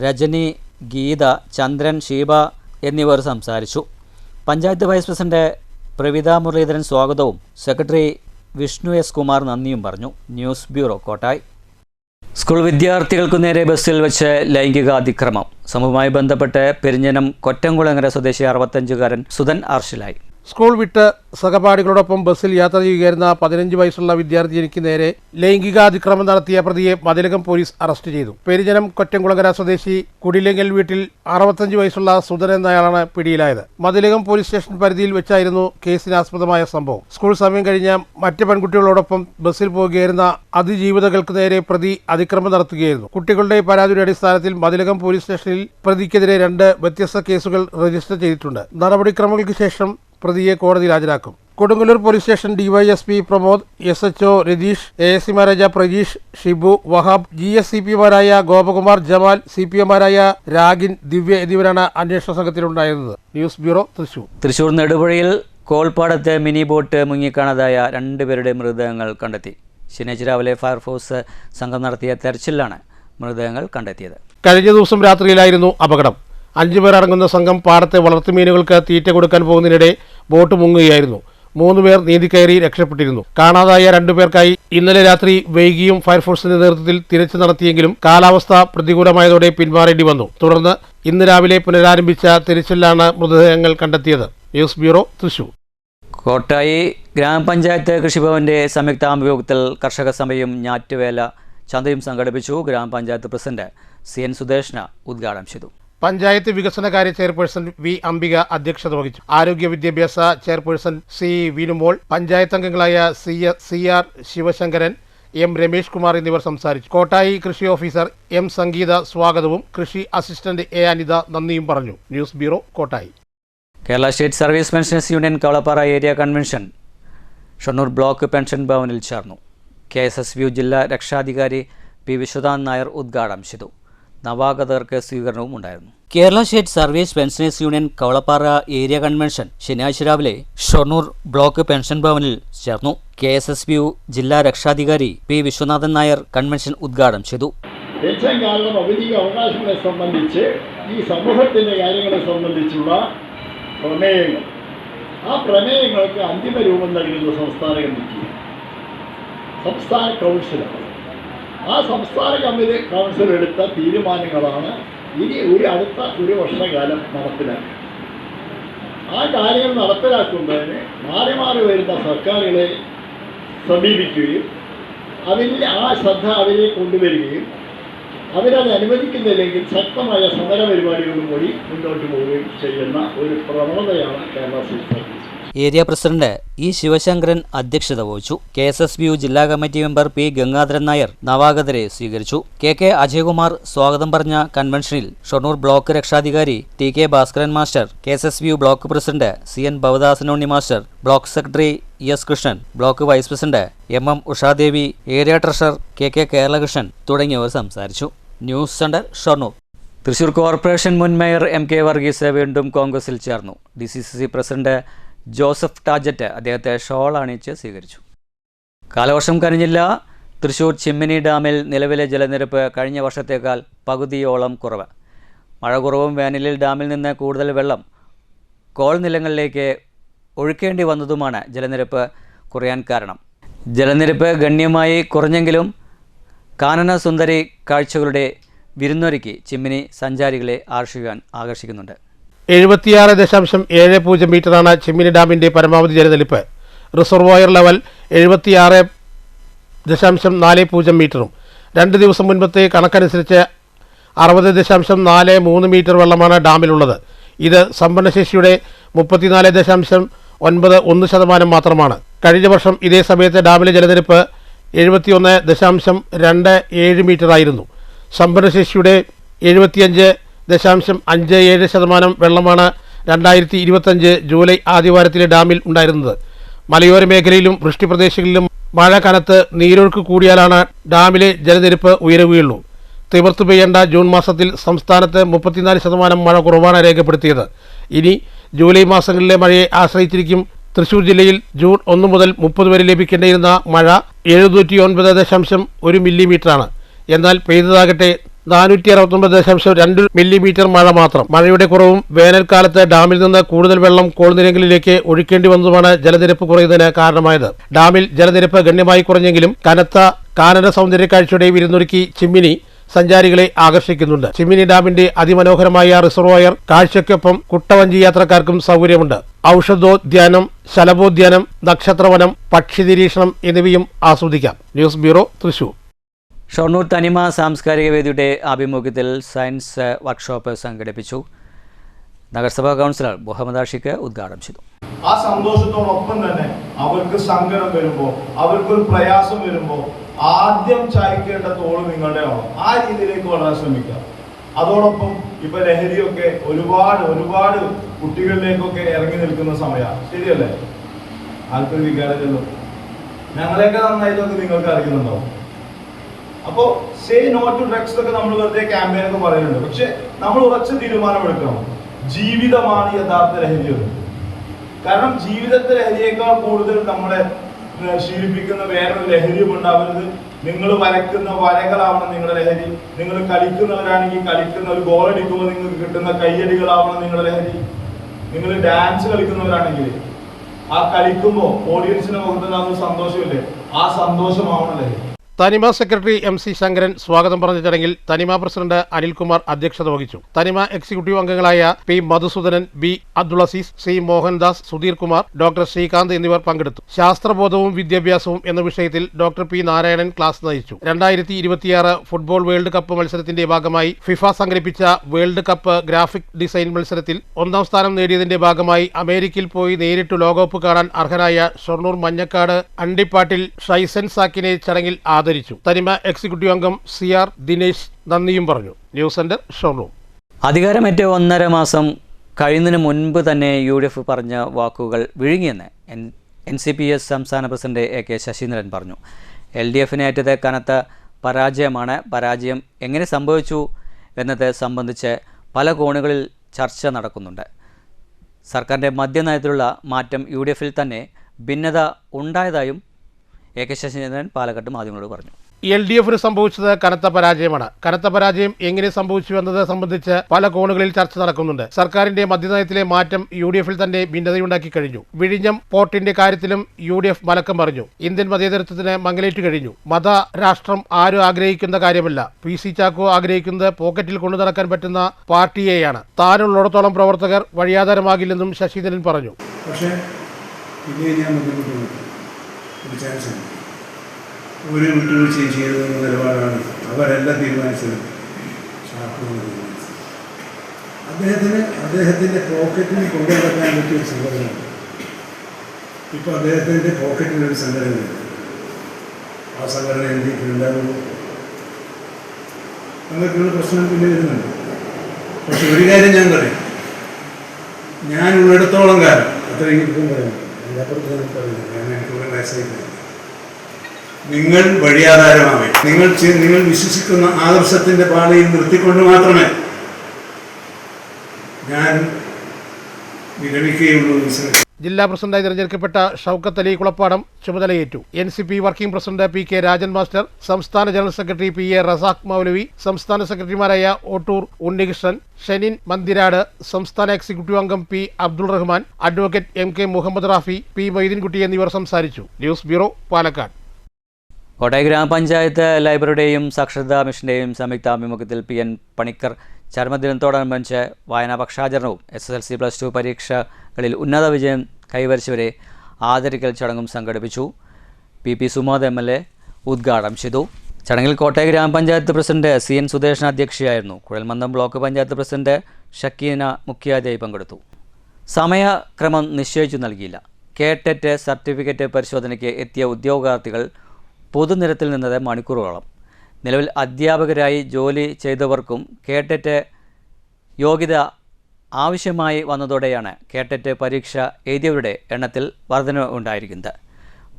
Rajani, Geetha, Chandran, Sheeba എന്നിവർ സംസാരിച്ചു. പഞ്ചായത്ത് വൈസ് പ്രസിഡന്റ് പ്രവിത മുരളീധരൻ സ്വാഗതവും സെക്രട്ടറി വിഷ്ണു എസ് കുമാർ നന്ദിയും പറഞ്ഞു. News bureau, Kottayi. സ്കൂൾ വിദ്യാർത്ഥികൾക്കു നേരെ ബസ്സിൽ വെച്ച് ലൈംഗിക അതിക്രമം. സംഭവവുമായി ബന്ധപ്പെട്ട് പെരിഞ്ഞനം കൊറ്റംകുളങ്ങര സ്വദേശി 65-കാരൻ സുധൻ അറസ്റ്റിലായി. സ്കൂൾ വിട്ട് സഹപാഠികളോടൊപ്പം ബസ്സിൽ യാത്ര ചെയ്യുകയായിരുന്ന 15 വയസ്സുള്ള വിദ്യാർത്ഥിനിക്ക് നേരെ ലൈംഗികാതിക്രമം നടത്തിയ പ്രതിയെ മതിലകം പോലീസ് അറസ്റ്റ് ചെയ്തു. പെരിഞ്ഞനം കൊറ്റംകുളങ്ങര സ്വദേശി കുടിലെങ്കൽ വീട്ടിൽ 65 വയസ്സുള്ള സുധൻ എന്നയാളാണ് പിടിയിലായത്. മതിലകം പോലീസ് സ്റ്റേഷൻ പരിധിയിൽ വെച്ചായിരുന്നു കേസിനാസ്പദമായ സംഭവം. സ്കൂൾ സമയം കഴിഞ്ഞ മറ്റ് പെൺകുട്ടികളോടൊപ്പം ബസ്സിൽ പോകുകയായിരുന്ന അതിജീവിതകൾക്ക് നേരെ പ്രതി അതിക്രമം നടത്തുകയായിരുന്നു. കുട്ടികളുടെ പരാതിയുടെ അടിസ്ഥാനത്തിൽ മതിലകം പോലീസ് സ്റ്റേഷനിൽ പ്രതിക്കെതിരെ 2 വ്യത്യസ്ത കേസുകൾ രജിസ്റ്റർ ചെയ്തിട്ടുണ്ട്. നടപടിക്രമങ്ങൾക്ക് ശേഷം പ്രതിയെ കോടതിയിൽ ഹാജരാക്കും. Kodungallur police station DYSP Pramod, SHO Ratheesh, ASCമാരായ പ്രജീഷ്, ഷിബു, വഹാബ്, GSCPമാരായ ഗോപകുമാർ, ജമാൽ, CPMമാരായ രാഗിൻ, ദിവ്യ എന്നിവരാണ് അന്വേഷണ സംഘത്തിലുണ്ടായിരുന്നത്. News bureau, Thrissur. തൃശൂർ നെടുപുഴയിൽ കോൾപ്പാടത്ത് മിനി ബോട്ട് മുങ്ങിക്കാണാതായ 2 പേരുടെ മൃതദേഹങ്ങൾ കണ്ടെത്തി. ശനിയാഴ്ച രാവിലെ ഫയർഫോഴ്സ് സംഘം നടത്തിയ തെരച്ചിലാണ് മൃതദേഹങ്ങൾ കണ്ടെത്തിയത്. കഴിഞ്ഞ ദിവസം രാത്രിയിലായിരുന്നു അപകടം. 5 പേർ അടങ്ങുന്ന സംഘം പാടത്തെ വളർത്തുമീനുകൾക്ക് തീറ്റ കൊടുക്കാൻ പോകുന്നതിനിടെ ബോട്ട് മുങ്ങുകയായിരുന്നു. 3 പേർ നീന്തിക്കയറി രക്ഷപ്പെട്ടിരുന്നു. കാണാതായ 2 പേർക്കായി ഇന്നലെ രാത്രി വൈകിയും ഫയർഫോഴ്സിന്റെ നേതൃത്വത്തിൽ തിരച്ചിൽ നടത്തിയെങ്കിലും കാലാവസ്ഥ പ്രതികൂലമായതോടെ പിന്മാറേണ്ടി വന്നു. തുടർന്ന് ഇന്ന് രാവിലെ പുനരാരംഭിച്ച തിരച്ചിലാണ് മൃതദേഹങ്ങൾ കണ്ടെത്തിയത്. News bureau, Thrissur. കോട്ടായി ഗ്രാമപഞ്ചായത്ത് കൃഷിഭവന്റെ സംയുക്താഭിമുഖ്യത്തിൽ കർഷക സഭയും ഞാറ്റുവേല ചന്തയും സംഘടിപ്പിച്ചു. ഗ്രാമപഞ്ചായത്ത് പ്രസിഡന്റ് CN സുദേശന ഉദ്ഘാടനം ചെയ്തു. പഞ്ചായത്ത് വികസനകാര്യ ചെയർപേഴ്സൺ വി അംബിക അധ്യക്ഷത വഹിച്ചു. ആരോഗ്യ വിദ്യാഭ്യാസ ചെയർപേഴ്സൺ സി വിനുമോൾ, പഞ്ചായത്ത് അംഗങ്ങളായ CR ശിവശങ്കരൻ, M രമേഷ് കുമാർ എന്നിവർ സംസാരിച്ചു. കോട്ടായി കൃഷി ഓഫീസർ M സംഗീത സ്വാഗതവും കൃഷി അസിസ്റ്റന്റ് A അനിത നന്ദിയും പറഞ്ഞു. News bureau, Kottayi. Kerala state service pensioners union Kavalappara area convention Shoranur block pension ഭവനിൽ ചേർന്നു. KSSU ജില്ലാ രക്ഷാധികാരി P വിശ്വനാഥൻ നായർ ഉദ്ഘാടനം ചെയ്തു. നവാഗതർക്ക് സ്വീകരണവും ഉണ്ടായിരുന്നു. Kerala state service pensioners union Kavalappara area convention ശനിയാഴ്ച രാവിലെ ഷൊർണൂർ ബ്ലോക്ക് പെൻഷൻ ഭവനിൽ ചേർന്നു. KSSU ജില്ലാ രക്ഷാധികാരി P വിശ്വനാഥൻ നായർ കൺവെൻഷൻ ഉദ്ഘാടനം ചെയ്തു. പെൻഷൻ കാരണം മൗലിക അവകാശങ്ങളെ സംബന്ധിച്ച് ഈ സമൂഹത്തിന്റെ കാര്യങ്ങളെ സംബന്ധിച്ചുള്ള പ്രമേയങ്ങൾ, ആ പ്രമേയങ്ങൾക്ക് അന്തിമ രൂപം നൽകുന്ന സംസ്ഥാന കമ്മിറ്റി, സംസ്ഥാന കൗൺസിലാണ്. ആ സംസ്ഥാന കമ്മിറ്റി കൗൺസിൽ എടുത്ത തീരുമാനങ്ങളാണ് ഇനി അടുത്ത ഒരു വർഷക്കാലം നടപ്പിലാക്കുക. ആ കാര്യങ്ങൾ നടപ്പിലാക്കുന്നതിന് മാറി മാറി വരുന്ന സർക്കാരുകളെ സമീപിക്കുകയും ആ ശ്രദ്ധ അവരെ കൊണ്ടുവരികയും അവരത് അനുവദിക്കുന്നില്ലെങ്കിൽ ശക്തമായ സമര പരിപാടികളും കൂടി മുന്നോട്ട് പോവുകയും ചെയ്യുന്ന ഒരു പ്രവണതയാണ് Kerala state service. Area president E Sivasankaran അധ്യക്ഷത വഹിച്ചു. KSSU ജില്ലാ committee member P Gangadharan Nair നവാഗതരെ സ്വീകരിച്ചു. KK അജയകുമാർ സ്വാഗതം പറഞ്ഞ കൺവെൻഷനിൽ ഷൊർണൂർ ബ്ലോക്ക് രക്ഷാധികാരി TK Bhaskaran master, KSSU block president CN Bhavadasanunni master, block secretary ES Krishnan, block vice president MM Ushadevi, area treasurer KK Keralakrishnan തുടങ്ങിയവർ സംസാരിച്ചു. News centre, Shoranur. Thrissur corporation മുൻ മേയർ MK വർഗീസ് വീണ്ടും കോൺഗ്രസിൽ ചേർന്നു. DCCC പ്രസിഡന്റ് ജോസഫ് ടാജറ്റ് അദ്ദേഹത്തെ ഷോൾ അണിയിച്ച് സ്വീകരിച്ചു. കാലവർഷം കനിഞ്ഞില്ല. തൃശൂർ ചിമ്മിനി ഡാമിൽ നിലവിലെ ജലനിരപ്പ് കഴിഞ്ഞ വർഷത്തേക്കാൾ പകുതിയോളം കുറവ്. മഴ കുറവും വേനലിൽ ഡാമിൽ നിന്ന് കൂടുതൽ വെള്ളം കോൾ നിലങ്ങളിലേക്ക് ഒഴുക്കേണ്ടി വന്നതുമാണ് ജലനിരപ്പ് കുറയാൻ കാരണം. ജലനിരപ്പ് ഗണ്യമായി കുറഞ്ഞെങ്കിലും കാനന സുന്ദരി കാഴ്ചകളുടെ വിരുന്നൊരുക്കി ചിമ്മിനി സഞ്ചാരികളെ ആകർഷിക്കുന്നുണ്ട്. 76.70 മീറ്ററാണ് ചിമ്മിനി ഡാമിന്റെ പരമാവധി ജലനിരപ്പ്. റിസർവോയർ ലെവൽ 76.40 മീറ്ററും 2 ദിവസം മുൻപത്തെ കണക്കനുസരിച്ച് 60.43 മീറ്റർ വെള്ളമാണ് ഡാമിലുള്ളത്. ഇത് സംഭരണശേഷിയുടെ 34.91% മാത്രമാണ്. കഴിഞ്ഞ വർഷം ഇതേ സമയത്ത് ഡാമിലെ ജലനിരപ്പ് 71.27 മീറ്റർ ആയിരുന്നു. സംഭരണശേഷിയുടെ 75.57% വെള്ളമാണ് 2025 ജൂലൈ ആദ്യവാരത്തിലെ ഡാമിൽ ഉണ്ടായിരുന്നത്. മലയോര മേഖലയിലും വൃഷ്ടിപ്രദേശങ്ങളിലും മഴ കനത്ത് നീരൊഴുക്ക് കൂടിയാലാണ് ഡാമിലെ ജലനിരപ്പ് ഉയരുകയുള്ളൂ. തിമിർത്തു പെയ്യേണ്ട ജൂൺ മാസത്തിൽ സംസ്ഥാനത്ത് 34% മഴ കുറവാണ് രേഖപ്പെടുത്തിയത്. ഇനി ജൂലൈ മാസങ്ങളിലെ മഴയെ ആശ്രയിച്ചിരിക്കും. തൃശൂർ ജില്ലയിൽ ജൂൺ 1 മുതൽ 30 വരെ ലഭിക്കേണ്ടിയിരുന്ന മഴ 709.1 മില്ലിമീറ്ററാണ്. എന്നാൽ പെയ്തതാകട്ടെ 469.2 മില്ലിമീറ്റർ മഴ മാത്രം. മഴയുടെ കുറവും വേനൽക്കാലത്ത് ഡാമിൽ നിന്ന് കൂടുതൽ വെള്ളം കോൾനിരങ്ങളിലേക്ക് ഒഴുക്കേണ്ടി വന്നതുമാണ് ജലനിരപ്പ് കുറയുന്നതിന് കാരണമായത്. ഡാമിൽ ജലനിരപ്പ് ഗണ്യമായി കുറഞ്ഞെങ്കിലും കനത്ത കാനന സൗന്ദര്യ കാഴ്ചയുടെ വിരുന്നൊരുക്കി ചിമ്മിനി സഞ്ചാരികളെ ആകർഷിക്കുന്നുണ്ട്. ചിമ്മിനി ഡാമിന്റെ അതിമനോഹരമായ റിസർവോയർ കാഴ്ചയ്ക്കൊപ്പം കുട്ടവഞ്ചി യാത്രക്കാർക്കും സൗകര്യമുണ്ട്. ഔഷധോദ്യാനം, ശലഭോദ്യാനം, നക്ഷത്രവനം, പക്ഷി നിരീക്ഷണം എന്നിവയും ആസ്വദിക്കാം. News bureau, Thrissur. ഷൊർണൂർ തനിമ സാംസ്കാരിക വേദിയുടെ ആഭിമുഖ്യത്തിൽ സയൻസ് വർക്ക്ഷോപ്പ് സംഘടിപ്പിച്ചു. നഗരസഭാ കൗൺസിലർ മുഹമ്മദ് ആഷിഖ് ഉദ്ഘാടനം ചെയ്തു. ആ സന്തോഷത്തോടൊപ്പം തന്നെ അവർക്ക് സങ്കടം വരുമ്പോൾ, അവർക്കൊരു പ്രയാസം വരുമ്പോൾ ആദ്യം ചായ്ക്കേണ്ട തോള് നിങ്ങളുടെ ആവും. ആ രീതിയിലേക്ക് വളരാൻ ശ്രമിക്കുക. അതോടൊപ്പം ഇപ്പൊ ലഹരിയൊക്കെ ഒരുപാട് കുട്ടികളിലേക്കൊക്കെ ഇറങ്ങി നിൽക്കുന്ന സമയമാണ്. ശരിയല്ലേ? ആർക്കൊരു വികാരമല്ലോ. ഞങ്ങളെയൊക്കെ നന്നായിട്ടൊക്കെ നിങ്ങൾക്ക് അറിയുന്നുണ്ടാവും. അപ്പോൾ സേ നോ ടു ഡ്രഗ്സ് ഒക്കെ നമ്മൾ വെറുതെ ക്യാമ്പയിനൊക്കെ പറയുന്നുണ്ട്. പക്ഷെ നമ്മൾ ഉറച്ച തീരുമാനമെടുക്കണം. ജീവിതമാണ് യഥാർത്ഥ ലഹരി. കാരണം ജീവിതത്തെ ലഹരിയേക്കാൾ കൂടുതൽ നമ്മളെ ശീലിപ്പിക്കുന്ന വേറൊരു ലഹരിയും ഉണ്ടാവരുത്. നിങ്ങൾ വരയ്ക്കുന്ന വരകളാവണം നിങ്ങളുടെ ലഹരി. നിങ്ങൾ കളിക്കുന്നവരാണെങ്കിൽ കളിക്കുന്ന ഒരു ഗോൾ അടിക്കുമ്പോൾ നിങ്ങൾക്ക് കിട്ടുന്ന കയ്യടികളാവണം നിങ്ങളുടെ ലഹരി. നിങ്ങൾ ഡാൻസ് കളിക്കുന്നവരാണെങ്കിൽ ആ കളിക്കുമ്പോൾ ഓഡിയൻസിന്റെ മുഖത്തുണ്ടാകുന്ന സന്തോഷമില്ലേ, ആ സന്തോഷമാവണം ലഹരി. തനിമ സെക്രട്ടറി MC ശങ്കരൻ സ്വാഗതം പറഞ്ഞ ചടങ്ങിൽ തനിമ പ്രസിഡന്റ് അനിൽകുമാർ അധ്യക്ഷത വഹിച്ചു. തനിമ എക്സിക്യൂട്ടീവ് അംഗങ്ങളായ P Madhusoodanan, B Abdul Azeez, C Mohandas, Sudheer Kumar, doctor Sreekanth എന്നിവർ പങ്കെടുത്തു. ശാസ്ത്രബോധവും വിദ്യാഭ്യാസവും എന്ന വിഷയത്തിൽ ഡോക്ടർ P നാരായണൻ ക്ലാസ് നയിച്ചു. 2026 ഫുട്ബോൾ വേൾഡ് കപ്പ് മത്സരത്തിന്റെ ഭാഗമായി ഫിഫ സംഘടിപ്പിച്ച വേൾഡ് കപ്പ് ഗ്രാഫിക് ഡിസൈൻ മത്സരത്തിൽ 1ാം സ്ഥാനം നേടിയതിന്റെ ഭാഗമായി അമേരിക്കയിൽ പോയി നേരിട്ട് ലോകകപ്പ് കാണാൻ അർഹനായ ഷൊർണൂർ മഞ്ഞക്കാട് അണ്ടിപ്പാട്ടിൽ ഷൈസൻ സാക്കിനെ ചടങ്ങിൽ ആദരിച്ചു. തനിമ എക്സിക്യൂട്ടീവ് അംഗം CR ദിനേശ് നന്ദിയും പറഞ്ഞു. News centre, Shoranur. അധികാരമേറ്റ 1.5 മാസം കഴിയുന്നതിന് മുൻപ് തന്നെ UDF പറഞ്ഞ വാക്കുകൾ വിഴുങ്ങിയെന്ന് NCPS സംസ്ഥാന പ്രസിഡന്റ് AK ശശീന്ദ്രൻ പറഞ്ഞു. LDFന് ഏറ്റത് കനത്ത പരാജയമാണ്. പരാജയം എങ്ങനെ സംഭവിച്ചു എന്നത് സംബന്ധിച്ച് പല കോണുകളിൽ ചർച്ച നടക്കുന്നുണ്ട്. സർക്കാരിൻ്റെ മദ്യനയത്തിലുള്ള മാറ്റം UDFൽ തന്നെ ഭിന്നത ഉണ്ടായതായും AK ശശീന്ദ്രൻ പാലക്കാട്ട് മാധ്യമങ്ങളോട് പറഞ്ഞു. LDFന് സംഭവിച്ചത് കനത്ത പരാജയമാണ്. കനത്ത പരാജയം എങ്ങനെ സംഭവിച്ചു എന്നത് സംബന്ധിച്ച് പല കോണുകളിൽ ചർച്ച നടക്കുന്നുണ്ട്. സർക്കാരിന്റെ മദ്യനയത്തിലെ മാറ്റം UDFൽ തന്നെ ഭിന്നതയുണ്ടാക്കി കഴിഞ്ഞു. വിഴിഞ്ഞം പോർട്ടിന്റെ കാര്യത്തിലും UDF മലക്കം പറഞ്ഞു. ഇന്ത്യൻ മതേതരത്വത്തിന് മങ്ങലേറ്റ് കഴിഞ്ഞു. മത രാഷ്ട്രം ആരും ആഗ്രഹിക്കുന്ന കാര്യമല്ല. PC ചാക്കോ ആഗ്രഹിക്കുന്നത് പോക്കറ്റിൽ കൊണ്ടു നടക്കാൻ പറ്റുന്ന പാർട്ടിയെയാണ്. താനുള്ളിടത്തോളം പ്രവർത്തകർ വഴിയാധാരമാകില്ലെന്നും ശശീന്ദ്രൻ പറഞ്ഞു. പക്ഷേ ഒരു വിട്ടുവീഴ്ചയും ചെയ്തതെന്ന നിലപാടാണ് അവരെല്ലാം തീരുമാനിച്ചത്. അദ്ദേഹത്തിൻ്റെ പോക്കറ്റിൽ കൊണ്ടുനടക്കാൻ പറ്റിയ സംഘടന. ഇപ്പോൾ അദ്ദേഹത്തിൻ്റെ പോക്കറ്റിലൊരു സംഘടനയുണ്ട്. ആ സംഘടന എന്തൊക്കെയുണ്ടാകുന്നു അങ്ങനെയൊക്കെയുള്ള പ്രശ്നം പിന്നെ വരുന്നുണ്ട്. പക്ഷെ ഒരു കാര്യം ഞാൻ പറയും, ഞാൻ ഉള്ളിടത്തോളം കാലം അത്രയും ഇപ്പം പറയുന്നു. അതിനപ്പുറത്ത് ഞാൻ പറയുന്നു, എനിക്ക് ഒരു വയസ്സായി. നിങ്ങൾ വഴിയാധാരമാവേ. നിങ്ങൾ വിശ്വസിക്കുന്ന ആദർശത്തിന്റെ പാതയിൽ നിർത്തിക്കൊണ്ട് മാത്രമേ ഞാൻ വിരമിക്കുകയുള്ളൂ. ജില്ലാ പ്രസിഡന്റായി തിരഞ്ഞെടുക്കപ്പെട്ട ഷൗക്കത്ത് അലി കുളപ്പാടം ചുമതലയേറ്റു. NCP working president PK Rajan master, സംസ്ഥാന ജനറൽ സെക്രട്ടറി PA റസാഖ് മൗലവി, സംസ്ഥാന സെക്രട്ടറിമാരായ ഓട്ടൂർ ഉണ്ണികൃഷ്ണൻ, ഷെനിൻ മന്ദിരാട്, സംസ്ഥാന എക്സിക്യൂട്ടീവ് അംഗം P Abdul Rahman, advocate MK Muhammad Rafi, P Moideenkutty എന്നിവർ സംസാരിച്ചു. News bureau, Palakkad. കോട്ടയം ഗ്രാമപഞ്ചായത്ത് ലൈബ്രറിയുടെയും സാക്ഷരതാ മിഷന്റെയും സംയുക്താഭിമുഖ്യത്തിൽ PN പണിക്കർ ചരമദിനത്തോടനുബന്ധിച്ച് വായനാ പക്ഷാചരണവും SSLC+2 പരീക്ഷകളിൽ ഉന്നത വിജയം കൈവരിച്ചവരെ ആദരിക്കൽ ചടങ്ങും സംഘടിപ്പിച്ചു. PP സുമോദ് MLA ഉദ്ഘാടനം ചെയ്തു. ചടങ്ങിൽ കോട്ടയം ഗ്രാമപഞ്ചായത്ത് പ്രസിഡന്റ് CN സുദേശൻ അധ്യക്ഷയായിരുന്നു. കുഴൽമന്ദം ബ്ലോക്ക് പഞ്ചായത്ത് പ്രസിഡന്റ് ഷക്കീന മുഖ്യാതിഥിയായി പങ്കെടുത്തു. സമയക്രമം നിശ്ചയിച്ചു നൽകിയില്ല. കേട്ടറ്റ് സർട്ടിഫിക്കറ്റ് പരിശോധനയ്ക്ക് എത്തിയ ഉദ്യോഗാർത്ഥികൾ പൊതുനിരത്തിൽ നിന്നത് മണിക്കൂറുകളോളം. നിലവിൽ അധ്യാപകരായി ജോലി ചെയ്തവർക്കും കേട്ടറ്റ് യോഗ്യത ആവശ്യമായി വന്നതോടെയാണ് കേട്ടറ്റ് പരീക്ഷ എഴുതിയവരുടെ എണ്ണത്തിൽ വർധന ഉണ്ടായിരിക്കുന്നത്.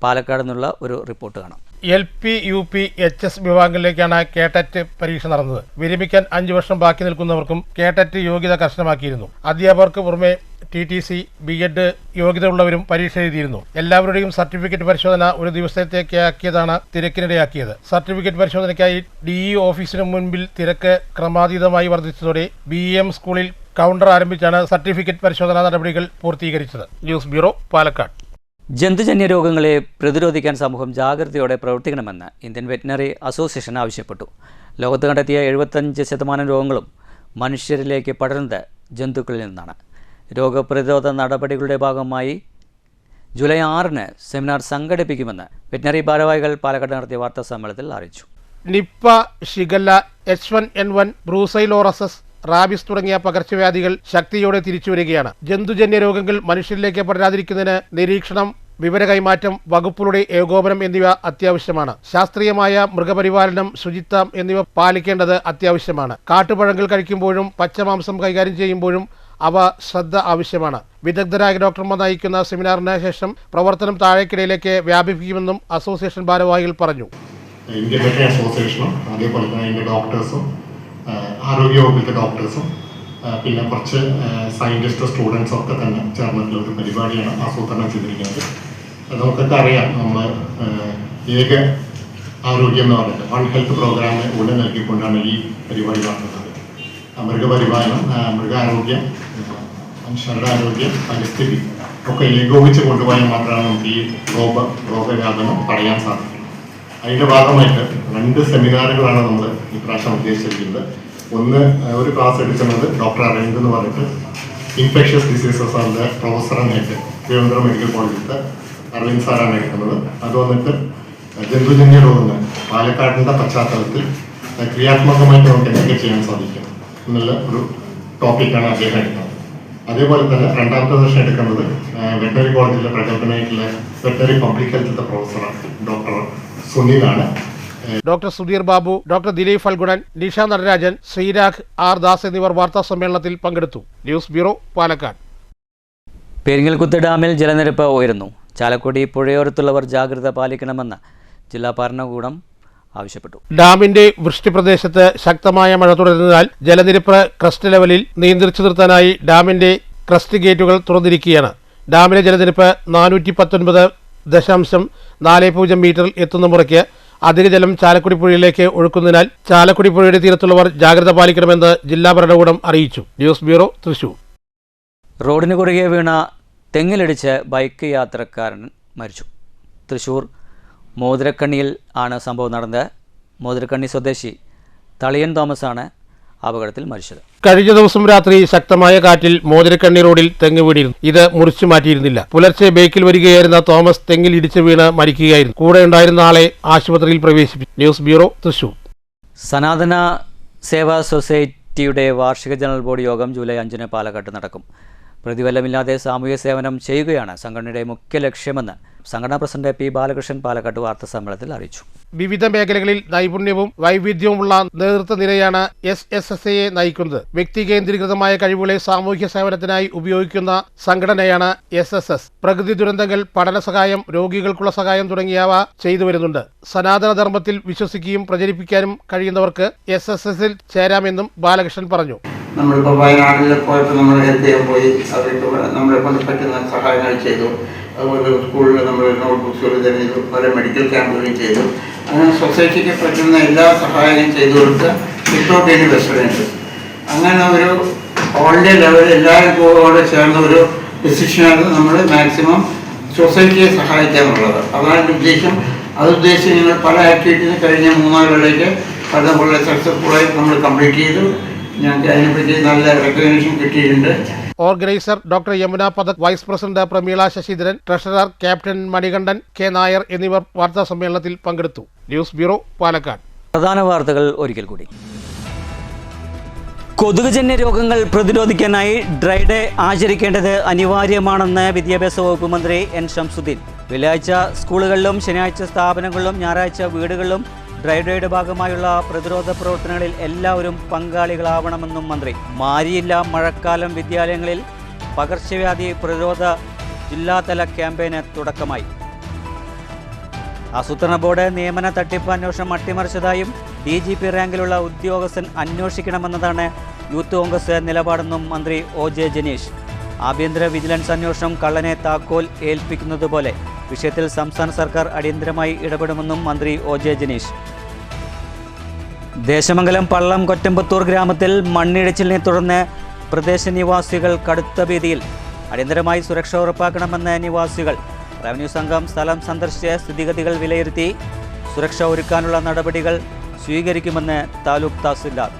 പാലക്കാട് നിന്നുള്ള ഒരു റിപ്പോർട്ട് കാണാം. LP, UP, HS വിഭാഗങ്ങളിലേക്കാണ് കേട്ടറ്റ് പരീക്ഷ നടന്നത്. വിരമിക്കാൻ 5 വർഷം ബാക്കി നിൽക്കുന്നവർക്കും കേട്ടറ്റ് യോഗ്യത കർശനമാക്കിയിരുന്നു. അധ്യാപകർക്ക് പുറമെ TTC, B.Ed യോഗ്യതയുള്ളവരും പരീക്ഷ എഴുതിയിരുന്നു. എല്ലാവരുടെയും സർട്ടിഫിക്കറ്റ് പരിശോധന ഒരു ദിവസത്തേക്കാക്കിയതാണ് തിരക്കിനിടയാക്കിയത്. സർട്ടിഫിക്കറ്റ് പരിശോധനയ്ക്കായി DE ഓഫീസിന് മുൻപിൽ തിരക്ക് ക്രമാതീതമായി വർദ്ധിച്ചതോടെ BEM സ്കൂളിൽ കൗണ്ടർ ആരംഭിച്ചാണ് സർട്ടിഫിക്കറ്റ് പരിശോധനാ നടപടികൾ പൂർത്തീകരിച്ചത്. News bureau, Palakkad. ജന്തുജന്യ രോഗങ്ങളെ പ്രതിരോധിക്കാൻ സമൂഹം ജാഗ്രതയോടെ പ്രവർത്തിക്കണമെന്ന് ഇന്ത്യൻ വെറ്റിനറി അസോസിയേഷൻ ആവശ്യപ്പെട്ടു. ലോകത്ത് കണ്ടെത്തിയ 75% രോഗങ്ങളും മനുഷ്യരിലേക്ക് പടരുന്നത് ജന്തുക്കളിൽ നിന്നാണ്. രോഗപ്രതിരോധ നടപടികളുടെ ഭാഗമായി ജൂലൈ 6-ന് സെമിനാർ സംഘടിപ്പിക്കുമെന്ന് വെറ്റിനറി ഭാരവാഹികൾ പാലക്കാട് നടത്തിയ വാർത്താ സമ്മേളനത്തിൽ അറിയിച്ചു. നിപ്പ, ഷിഗല്ല, H1N1, ബ്രൂസൈലോറസസ്, റാബിസ് തുടങ്ങിയ പകർച്ചവ്യാധികൾ ശക്തിയോടെ തിരിച്ചുവരികയാണ്. ജന്തുജന്യ രോഗങ്ങൾ മനുഷ്യരിലേക്ക് പടരാതിരിക്കുന്നതിന് നിരീക്ഷണം, വിവര കൈമാറ്റം, വകുപ്പുകളുടെ ഏകോപനം എന്നിവ അത്യാവശ്യമാണ്. ശാസ്ത്രീയമായ മൃഗപരിപാലനം, ശുചിത്വം എന്നിവ പാലിക്കേണ്ടത് അത്യാവശ്യമാണ്. കാട്ടുപഴങ്ങൾ കഴിക്കുമ്പോഴും പച്ചമാംസം കൈകാര്യം ചെയ്യുമ്പോഴും അവ ശ്രദ്ധ ആവശ്യമാണ്. വിദഗ്ധരായ ഡോക്ടർമാർ നയിക്കുന്ന സെമിനാറിന് ശേഷം പ്രവർത്തനം താഴേക്കിടയിലേക്ക് വ്യാപിപ്പിക്കുമെന്നും അസോസിയേഷൻ ഭാരവാഹികൾ പറഞ്ഞു. ഇന്ത്യൻ വെറ്ററിനറി അസോസിയേഷനും അതേപോലെ തന്നെ അതിൻ്റെ ഡോക്ടേഴ്സും ആരോഗ്യ വകുപ്പിലെ ഡോക്ടേഴ്സും പിന്നെ കുറച്ച് സയൻറ്റിസ്റ്റ് സ്റ്റുഡൻസും ഒക്കെ തന്നെ ചേർന്നിട്ടുള്ള ഒരു പരിപാടിയാണ് ആസൂത്രണം ചെയ്തിരിക്കുന്നത്. നമുക്കൊക്കെ അറിയാം, നമ്മൾ ഏക ആരോഗ്യം എന്ന് പറയുന്നത് വൺ ഹെൽത്ത് പ്രോഗ്രാമിന് ഊന്നൽ നൽകിക്കൊണ്ടാണ് ഈ പരിപാടി നടത്തുന്നത്. മൃഗപരിപാലനം, മൃഗാരോഗ്യം, മനുഷ്യരുടെ ആരോഗ്യം, പരിസ്ഥിതി ഒക്കെ ഏകോപിച്ച് കൊണ്ടുപോയാൽ മാത്രമാണ് നമുക്ക് ഈ രോഗവ്യാപനം തടയാൻ സാധിക്കും. അതിൻ്റെ ഭാഗമായിട്ട് 2 സെമിനാറുകളാണ് നമ്മൾ ഇപ്രാവശ്യം ഉദ്ദേശിച്ചിരിക്കുന്നത്. ഒരു ക്ലാസ് എടുക്കുന്നത് ഡോക്ടർ അരവിന്ദ് എന്ന് പറഞ്ഞിട്ട് ഇൻഫെക്ഷ്യസ് ഡിസീസസ് അതിൻ്റെ പ്രൊഫസറായിട്ട് തിരുവനന്തപുരം മെഡിക്കൽ കോളേജിലത്തെ അരവിന്ദ് സാറാണ് എടുക്കുന്നത്. അത് വന്നിട്ട് ജന്തുജന്യ രോഗങ്ങൾ പാലക്കാടിൻ്റെ പശ്ചാത്തലത്തിൽ ക്രിയാത്മകമായിട്ട് നമുക്ക് എന്തൊക്കെ ചെയ്യാൻ സാധിക്കും എന്നുള്ള ഒരു ടോപ്പിക്കാണ് അദ്ദേഹം എടുക്കുന്നത്. അതേപോലെ തന്നെ 2ാമത്തെ സെഷൻ എടുക്കുന്നത് വെറ്ററിനറി കോളേജിലെ പ്രഗത്ഭനായിട്ടുള്ള വെറ്ററിനറി പബ്ലിക് ഹെൽത്തിൻ്റെ പ്രൊഫസറാണ് ഡോക്ടർ സുനിലാണ്. Doctor Sudheer Babu, doctor Dileep Phalgunan, Nisha Natarajan, Sreerag R Das എന്നിവർ വാർത്താ സമ്മേളനത്തിൽ പങ്കെടുത്തു. News bureau, Palakkad. പെരിങ്ങൽകുത്ത് ഡാമിൽ ജലനിരപ്പ് ഉയരുന്നു. ചാലക്കുടി പുഴയോരത്തുള്ളവർ ജാഗ്രത പാലിക്കണമെന്ന് ജില്ലാ ഭരണകൂടം ആവശ്യപ്പെട്ടു. ഡാമിന്റെ വൃഷ്ടിപ്രദേശത്ത് ശക്തമായ മഴ തുടരുന്നതിനാൽ ജലനിരപ്പ് ക്രസ്റ്റ് ലെവലിൽ നിയന്ത്രിച്ചു നിർത്താനായി ഡാമിന്റെ ക്രസ്റ്റ് ഗേറ്റുകൾ തുറന്നിരിക്കുകയാണ്. ഡാമിലെ ജലനിരപ്പ് 419.40 മീറ്ററിൽ എത്തുന്ന മുറയ്ക്ക് അധിക ജലം ചാലക്കുടി പുഴയിലേക്ക് ഒഴുക്കുന്നതിനാൽ ചാലക്കുടി പുഴയുടെ തീരത്തുള്ളവർ ജാഗ്രത പാലിക്കണമെന്ന് ജില്ലാ ഭരണകൂടം അറിയിച്ചു. News bureau, Thrissur. റോഡിന് കുറുകെ വീണ തെങ്ങിലിടിച്ച് ബൈക്ക് യാത്രക്കാരൻ മരിച്ചു. തൃശൂർ മോതിരക്കണ്ണിയിൽ ആണ് സംഭവം നടന്നത്. മോതിരക്കണ്ണി സ്വദേശി തളിയൻ തോമസ് ആണ് അപകടത്തിൽ മരിച്ചത്. കഴിഞ്ഞ ദിവസം രാത്രി ശക്തമായ കാറ്റിൽ മോതിരക്കണ്ണി റോഡിൽ തെങ്ങ് വീണിരുന്നു. ഇത് മുറിച്ചു മാറ്റിയിരുന്നില്ല. പുലർച്ചെ ബൈക്കിൽ വരികയായിരുന്ന തോമസ് തെങ്ങിൽ ഇടിച്ച് വീണ് മരിക്കുകയായിരുന്നു. കൂടെ ഉണ്ടായിരുന്ന ആളെ ആശുപത്രിയിൽ പ്രവേശിപ്പിച്ചു. News bureau, Thrissur. സനാതന സേവാ സൊസൈറ്റിയുടെ വാർഷിക ജനറൽ ബോഡി യോഗം ജൂലൈ 5-ന് പാലക്കാട്ട് നടക്കും. പ്രതിഫലമില്ലാതെ സാമൂഹ്യ സേവനം ചെയ്യുകയാണ് സംഘടനയുടെ മുഖ്യ ലക്ഷ്യമെന്ന് സംഘടനാ പ്രസിഡന്റ് P. ബാലകൃഷ്ണൻ പാലക്കാട്ട് വാർത്താ സമ്മേളനത്തിൽ അറിയിച്ചു. വിവിധ മേഖലകളിൽ നൈപുണ്യവും വൈവിധ്യവുമുള്ള നേതൃത്വ നിരയാണ് SSSAയെ നയിക്കുന്നത്. വ്യക്തി കേന്ദ്രീകൃതമായ കഴിവുകളെ സാമൂഹ്യ സേവനത്തിനായി ഉപയോഗിക്കുന്ന സംഘടനയാണ് SSS. പ്രകൃതി ദുരന്തങ്ങൾ, പഠന സഹായം, രോഗികൾക്കുള്ള സഹായം തുടങ്ങിയവ ചെയ്തു വരുന്നുണ്ട്. സനാതന ധർമ്മത്തിൽ വിശ്വസിക്കുകയും പ്രചരിപ്പിക്കാനും കഴിയുന്നവർക്ക് SSSൽ ചേരാമെന്നും ബാലകൃഷ്ണൻ പറഞ്ഞു. നമ്മളിപ്പോൾ വയനാട്ടിൽ പോയപ്പോൾ നമ്മൾ ഹെൽപ്പ് ചെയ്യാൻ പോയി. അവർക്ക് നമ്മളെ കൊണ്ട് പറ്റുന്ന സഹായങ്ങൾ ചെയ്തു. അതുപോലെ സ്കൂളിൽ നമ്മൾ നോട്ട് ബുക്സുകൾ ചെയ്തു. പല മെഡിക്കൽ ക്യാമ്പുകളും ചെയ്തു. അങ്ങനെ സൊസൈറ്റിക്ക് പറ്റുന്ന എല്ലാ സഹായങ്ങളും ചെയ്തു കൊടുത്ത് വിത്തൗട്ട് എനി വെസ്റ്റേൺ ഇൻട്രസ്റ്റ്. അങ്ങനെ ഒരു ഓൾ ഇന്ത്യ ലെവലിൽ എല്ലാവരും കൂടെ ചേർന്ന ഒരു ഡിസിഷനാണ് നമ്മൾ മാക്സിമം സൊസൈറ്റിയെ സഹായിക്കുക എന്നുള്ളത്. അതാണ് ഉദ്ദേശം. അതുദ്ദേശിച്ച് ഞങ്ങൾ പല ആക്ടിവിറ്റീസ് കഴിഞ്ഞ 3-4 കൊല്ലത്തേക്ക് വളരെ സക്സസ്ഫുള്ളായി നമ്മൾ കംപ്ലീറ്റ് ചെയ്തു. ഞങ്ങൾക്ക് അതിനെപ്പറ്റി നല്ല റെക്കഗ്നേഷൻ കിട്ടിയിട്ടുണ്ട്. Organiser doctor Yamuna Pathak, vice president Prameela Sasidharan, treasurer captain Manikandan K. Nair എന്നിവർ വാർത്താ സമ്മേളനത്തിൽ പങ്കെടുത്തു. News bureau, Palakkad. പ്രധാന വാർത്തകൾ ഒരിക്കൽ കൂടി. കൊതുകുജന്യ രോഗങ്ങൾ പ്രതിരോധിക്കാനായി ഡ്രൈ ഡേ ആചരിക്കേണ്ടത് അനിവാര്യമാണെന്ന് വിദ്യാഭ്യാസ വകുപ്പ് മന്ത്രി N. ഷംസുദ്ദീൻ. വെള്ളിയാഴ്ച സ്കൂളുകളിലും ശനിയാഴ്ച സ്ഥാപനങ്ങളിലും ഞായറാഴ്ച വീടുകളിലും ഡ്രൈ ഡേയുടെ ഭാഗമായുള്ള പ്രതിരോധ പ്രവർത്തനങ്ങളിൽ എല്ലാവരും പങ്കാളികളാവണമെന്നും മന്ത്രി. മാരിയില്ല മഴക്കാലം വിദ്യാലയങ്ങളിൽ പകർച്ചവ്യാധി പ്രതിരോധ ജില്ലാതല ക്യാമ്പയിന് തുടക്കമായി. ആസൂത്രണ ബോർഡ് നിയമന തട്ടിപ്പ് അന്വേഷണം അട്ടിമറിച്ചതായും DGP റാങ്കിലുള്ള ഉദ്യോഗസ്ഥൻ അന്വേഷിക്കണമെന്നതാണ് യൂത്ത് കോൺഗ്രസ് നിലപാടെന്നും മന്ത്രി OJ ജനീഷ്. ആഭ്യന്തര വിജിലൻസ് അന്വേഷണം കള്ളനെ താക്കോൽ ഏൽപ്പിക്കുന്നതുപോലെ വിഷയത്തിൽ സംസ്ഥാന സർക്കാർ അടിയന്തരമായി ഇടപെടുമെന്നും മന്ത്രി OJ ജനീഷ്. ദേശമംഗലം പള്ളം കൊറ്റമ്പത്തൂർ ഗ്രാമത്തിൽ മണ്ണിടിച്ചിലിനെ തുടർന്ന് പ്രദേശ നിവാസികൾ കടുത്ത ഭീതിയിൽ. അടിയന്തരമായി സുരക്ഷ ഉറപ്പാക്കണമെന്ന് നിവാസികൾ. റവന്യൂ സംഘം സ്ഥലം സന്ദർശിച്ച് സ്ഥിതിഗതികൾ വിലയിരുത്തി സുരക്ഷ ഒരുക്കാനുള്ള നടപടികൾ സ്വീകരിക്കുമെന്ന് താലൂക്ക് തഹസിൽദാർ.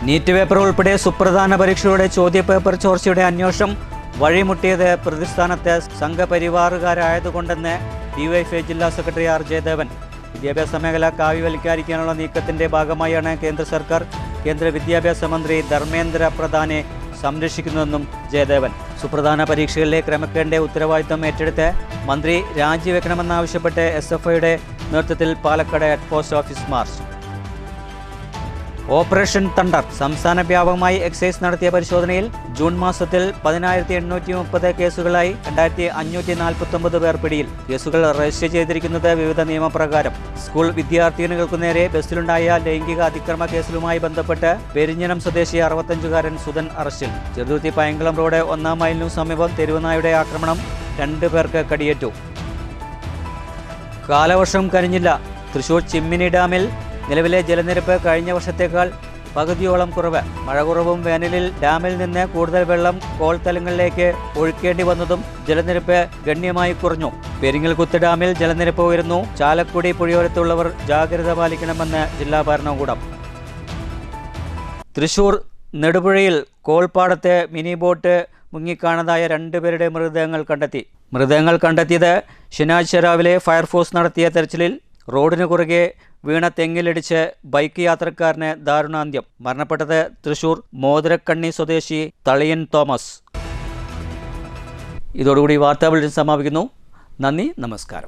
നീറ്റ് പേപ്പർ ഉൾപ്പെടെ സുപ്രധാന പരീക്ഷയുടെ ചോദ്യപേപ്പർ ചോർച്ചയുടെ അന്വേഷണം വഴിമുട്ടിയത് പ്രതിസ്ഥാനത്തെ സംഘപരിവാറുകാരായതുകൊണ്ടെന്ന് DYFI ജില്ലാ സെക്രട്ടറി R. ജയദേവൻ. വിദ്യാഭ്യാസ മേഖല കാവ്യവൽക്കരിക്കാനുള്ള നീക്കത്തിന്റെ ഭാഗമായാണ് കേന്ദ്ര സർക്കാർ കേന്ദ്ര വിദ്യാഭ്യാസ മന്ത്രി ധർമ്മേന്ദ്ര പ്രധാനെ സംരക്ഷിക്കുന്നതെന്നും ജയദേവൻ. സുപ്രധാന പരീക്ഷകളിലെ ക്രമക്കേടിന്റെ ഉത്തരവാദിത്തം ഏറ്റെടുത്ത് മന്ത്രി രാജിവെക്കണമെന്നാവശ്യപ്പെട്ട് SFIയുടെ നേതൃത്വത്തിൽ Palakkad head post office March. Operation thunder സംസ്ഥാന വ്യാപകമായി എക്സൈസ് നടത്തിയ പരിശോധനയിൽ ജൂൺ മാസത്തിൽ 10,830 കേസുകളായി 2,549 പേർ പിടിയിൽ. കേസുകൾ രജിസ്റ്റർ ചെയ്തിരിക്കുന്നത് വിവിധ നിയമപ്രകാരം. സ്കൂൾ വിദ്യാർത്ഥിനികൾക്കു നേരെ ബസ്സിലുണ്ടായ ലൈംഗിക അതിക്രമ കേസിലുമായി ബന്ധപ്പെട്ട് പെരിഞ്ഞനം സ്വദേശി 65-കാരൻ സുധൻ അറസ്റ്റിൽ. ചെറുതുരുത്തി പയങ്കളം റോഡ് 1-ാം മൈലിനു സമീപം തെരുവുനായുടെ ആക്രമണം 2 പേർക്ക് കടിയേറ്റു. കാലവർഷം കഴിഞ്ഞില്ല. തൃശൂർ ചിമ്മിനി ഡാമിൽ നിലവിലെ ജലനിരപ്പ് കഴിഞ്ഞ വർഷത്തേക്കാൾ പകുതിയോളം കുറവ്. മഴ കുറവും വേനലിൽ ഡാമിൽ നിന്ന് കൂടുതൽ വെള്ളം കോൾത്തലങ്ങളിലേക്ക് ഒഴുക്കേണ്ടി വന്നതും ജലനിരപ്പ് ഗണ്യമായി കുറഞ്ഞു. പെരിങ്ങൽകുത്ത് ഡാമിൽ ജലനിരപ്പ് ഉയരുന്നു. ചാലക്കുടി പുഴയോരത്തുള്ളവർ ജാഗ്രത പാലിക്കണമെന്ന് ജില്ലാ ഭരണകൂടം. തൃശൂർ നെടുപുഴയിൽ കോൾപ്പാടത്ത് മിനി ബോട്ട് മുങ്ങിക്കാണാതായ 2 പേരുടെ മൃതദേഹങ്ങൾ കണ്ടെത്തിയത് ശനിയാഴ്ച രാവിലെ ഫയർഫോഴ്സ് നടത്തിയ തെരച്ചിലിൽ റോഡിന് കുറുകെ വീണ തെങ്ങിലിടിച്ച് ബൈക്ക് യാത്രക്കാരന് ദാരുണാന്ത്യം. മരണപ്പെട്ടത് തൃശൂർ മോതിരക്കണ്ണി സ്വദേശി തളിയൻ തോമസ്. ഇതോടുകൂടി വാർത്താ ബുള്ളറ്റിൻ സമാപിക്കുന്നു. നന്ദി, നമസ്കാരം.